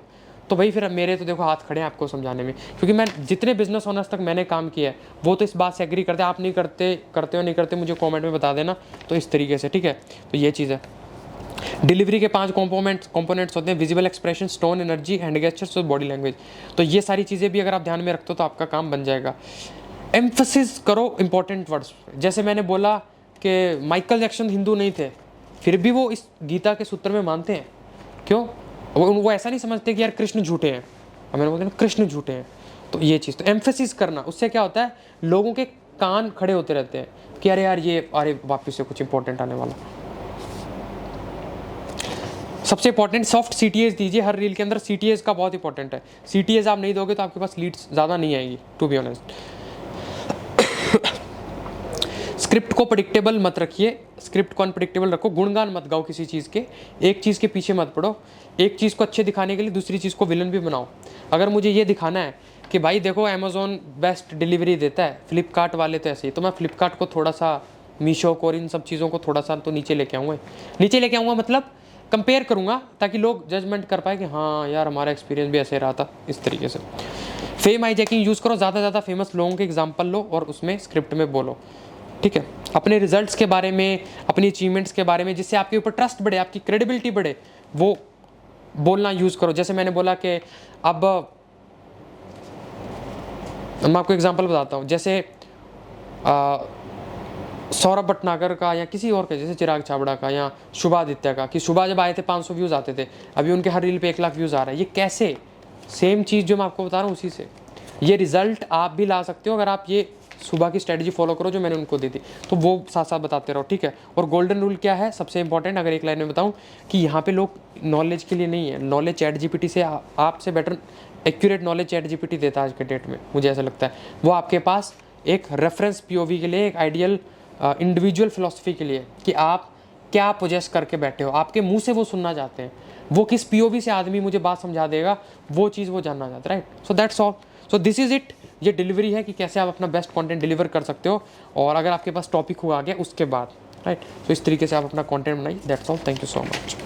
[SPEAKER 1] तो भाई फिर मेरे तो देखो हाथ खड़े हैं आपको समझाने में, क्योंकि मैं जितने बिजनेस ओनर्स तक मैंने काम किया है वो तो इस बात से एग्री करते हैं। आप नहीं करते हो नहीं करते मुझे कमेंट में बता देना। तो इस तरीके से, ठीक है, तो ये चीज़ है। डिलीवरी के 5 कंपोनेंट्स होते हैं, visible expression, tone, energy, hand gestures और बॉडी लैंग्वेज। तो ये सारी चीज़ें भी अगर आप ध्यान में रखते हो तो आपका काम बन जाएगा। एम्फसिस करो इंपॉर्टेंट वर्ड्स, जैसे मैंने बोला कि माइकल जैक्सन हिंदू नहीं थे, फिर भी वो इस गीता के सूत्र में मानते हैं। क्यों? वो ऐसा नहीं समझते कि यार कृष्ण झूठे हैं, और मैंने बोलते हैं कृष्ण झूठे हैं। तो ये चीज़, तो एम्फेसिस करना, उससे क्या होता है लोगों के कान खड़े होते रहते हैं कि अरे यार ये, अरे वापस से कुछ इंपॉर्टेंट आने वाला। सबसे इंपॉर्टेंट सॉफ्ट CTAs दीजिए हर रील के अंदर। CTAs का बहुत इंपॉर्टेंट है, CTAs आप नहीं दोगे तो आपके पास लीड्स ज़्यादा नहीं आएगी, टू बी ऑनेस्ट। स्क्रिप्ट को प्रेडिक्टेबल मत रखिए, स्क्रिप्ट को अनप्रेडिक्टेबल रखो। गुणगान मत गाओ किसी चीज़ के, एक चीज़ के पीछे मत पड़ो। एक चीज़ को अच्छे दिखाने के लिए दूसरी चीज़ को विलन भी बनाओ। अगर मुझे ये दिखाना है कि भाई देखो अमेज़ॉन बेस्ट डिलीवरी देता है, फ्लिपकार्ट वाले तो ऐसे ही, तो मैं फ्लिपकार्ट को थोड़ा सा, मीशो को और इन सब चीज़ों को थोड़ा सा तो नीचे लेके आऊँगा, मतलब कंपेयर करूँगा ताकि लोग जजमेंट कर पाए कि हाँ यार हमारा एक्सपीरियंस भी ऐसे रहा था, इस तरीके से। फेम हाईजैकिंग यूज़ करो, ज़्यादा से ज़्यादा फेमस लोगों के एग्जाम्पल लो और उसमें स्क्रिप्ट में बोलो, ठीक है। अपने रिजल्ट्स के बारे में, अपनी अचीवमेंट्स के बारे में, जिससे आपके ऊपर ट्रस्ट बढ़े, आपकी क्रेडिबिलिटी बढ़े, वो बोलना यूज़ करो। जैसे मैंने बोला कि अब मैं आपको एग्जांपल बताता हूँ, जैसे सौरभ भटनागर का या किसी और के, जैसे चिराग छाबड़ा का या शुभा आदित्य का, कि शुभा जब आए थे 500 व्यूज़ आते थे, अभी उनके हर रील पे 1 लाख व्यूज़ आ रहा है। ये कैसे? सेम चीज़ जो मैं आपको बता रहा हूँ उसी से ये रिजल्ट आप भी ला सकते हो अगर आप ये सुबह की स्ट्रेटजी फॉलो करो जो मैंने उनको दी थी, तो वो साथ साथ बताते रहो, ठीक है। और गोल्डन रूल क्या है सबसे इंपॉर्टेंट, अगर एक लाइन में बताऊं, कि यहाँ पे लोग नॉलेज के लिए नहीं है, नॉलेज चैट जीपीटी से आपसे better accurate knowledge chat GPT देता है आज के डेट में, मुझे ऐसा लगता है। वो आपके पास एक रेफरेंस POV के लिए, एक आइडियल इंडिविजुअल फिलोसफी के लिए, कि आप क्या पोजेस करके बैठे हो, आपके मुँह से वो सुनना चाहते हैं, वो किस POV से आदमी मुझे बात समझा देगा, वो चीज़ वो जानना चाहता है, right. So that's all, so this is it. ये डिलीवरी है कि कैसे आप अपना बेस्ट कंटेंट डिलीवर कर सकते हो, और अगर आपके पास टॉपिक हुआ आ गया उसके बाद, राइट। तो इस तरीके से आप अपना कंटेंट बनाइए। That's all, thank you so much.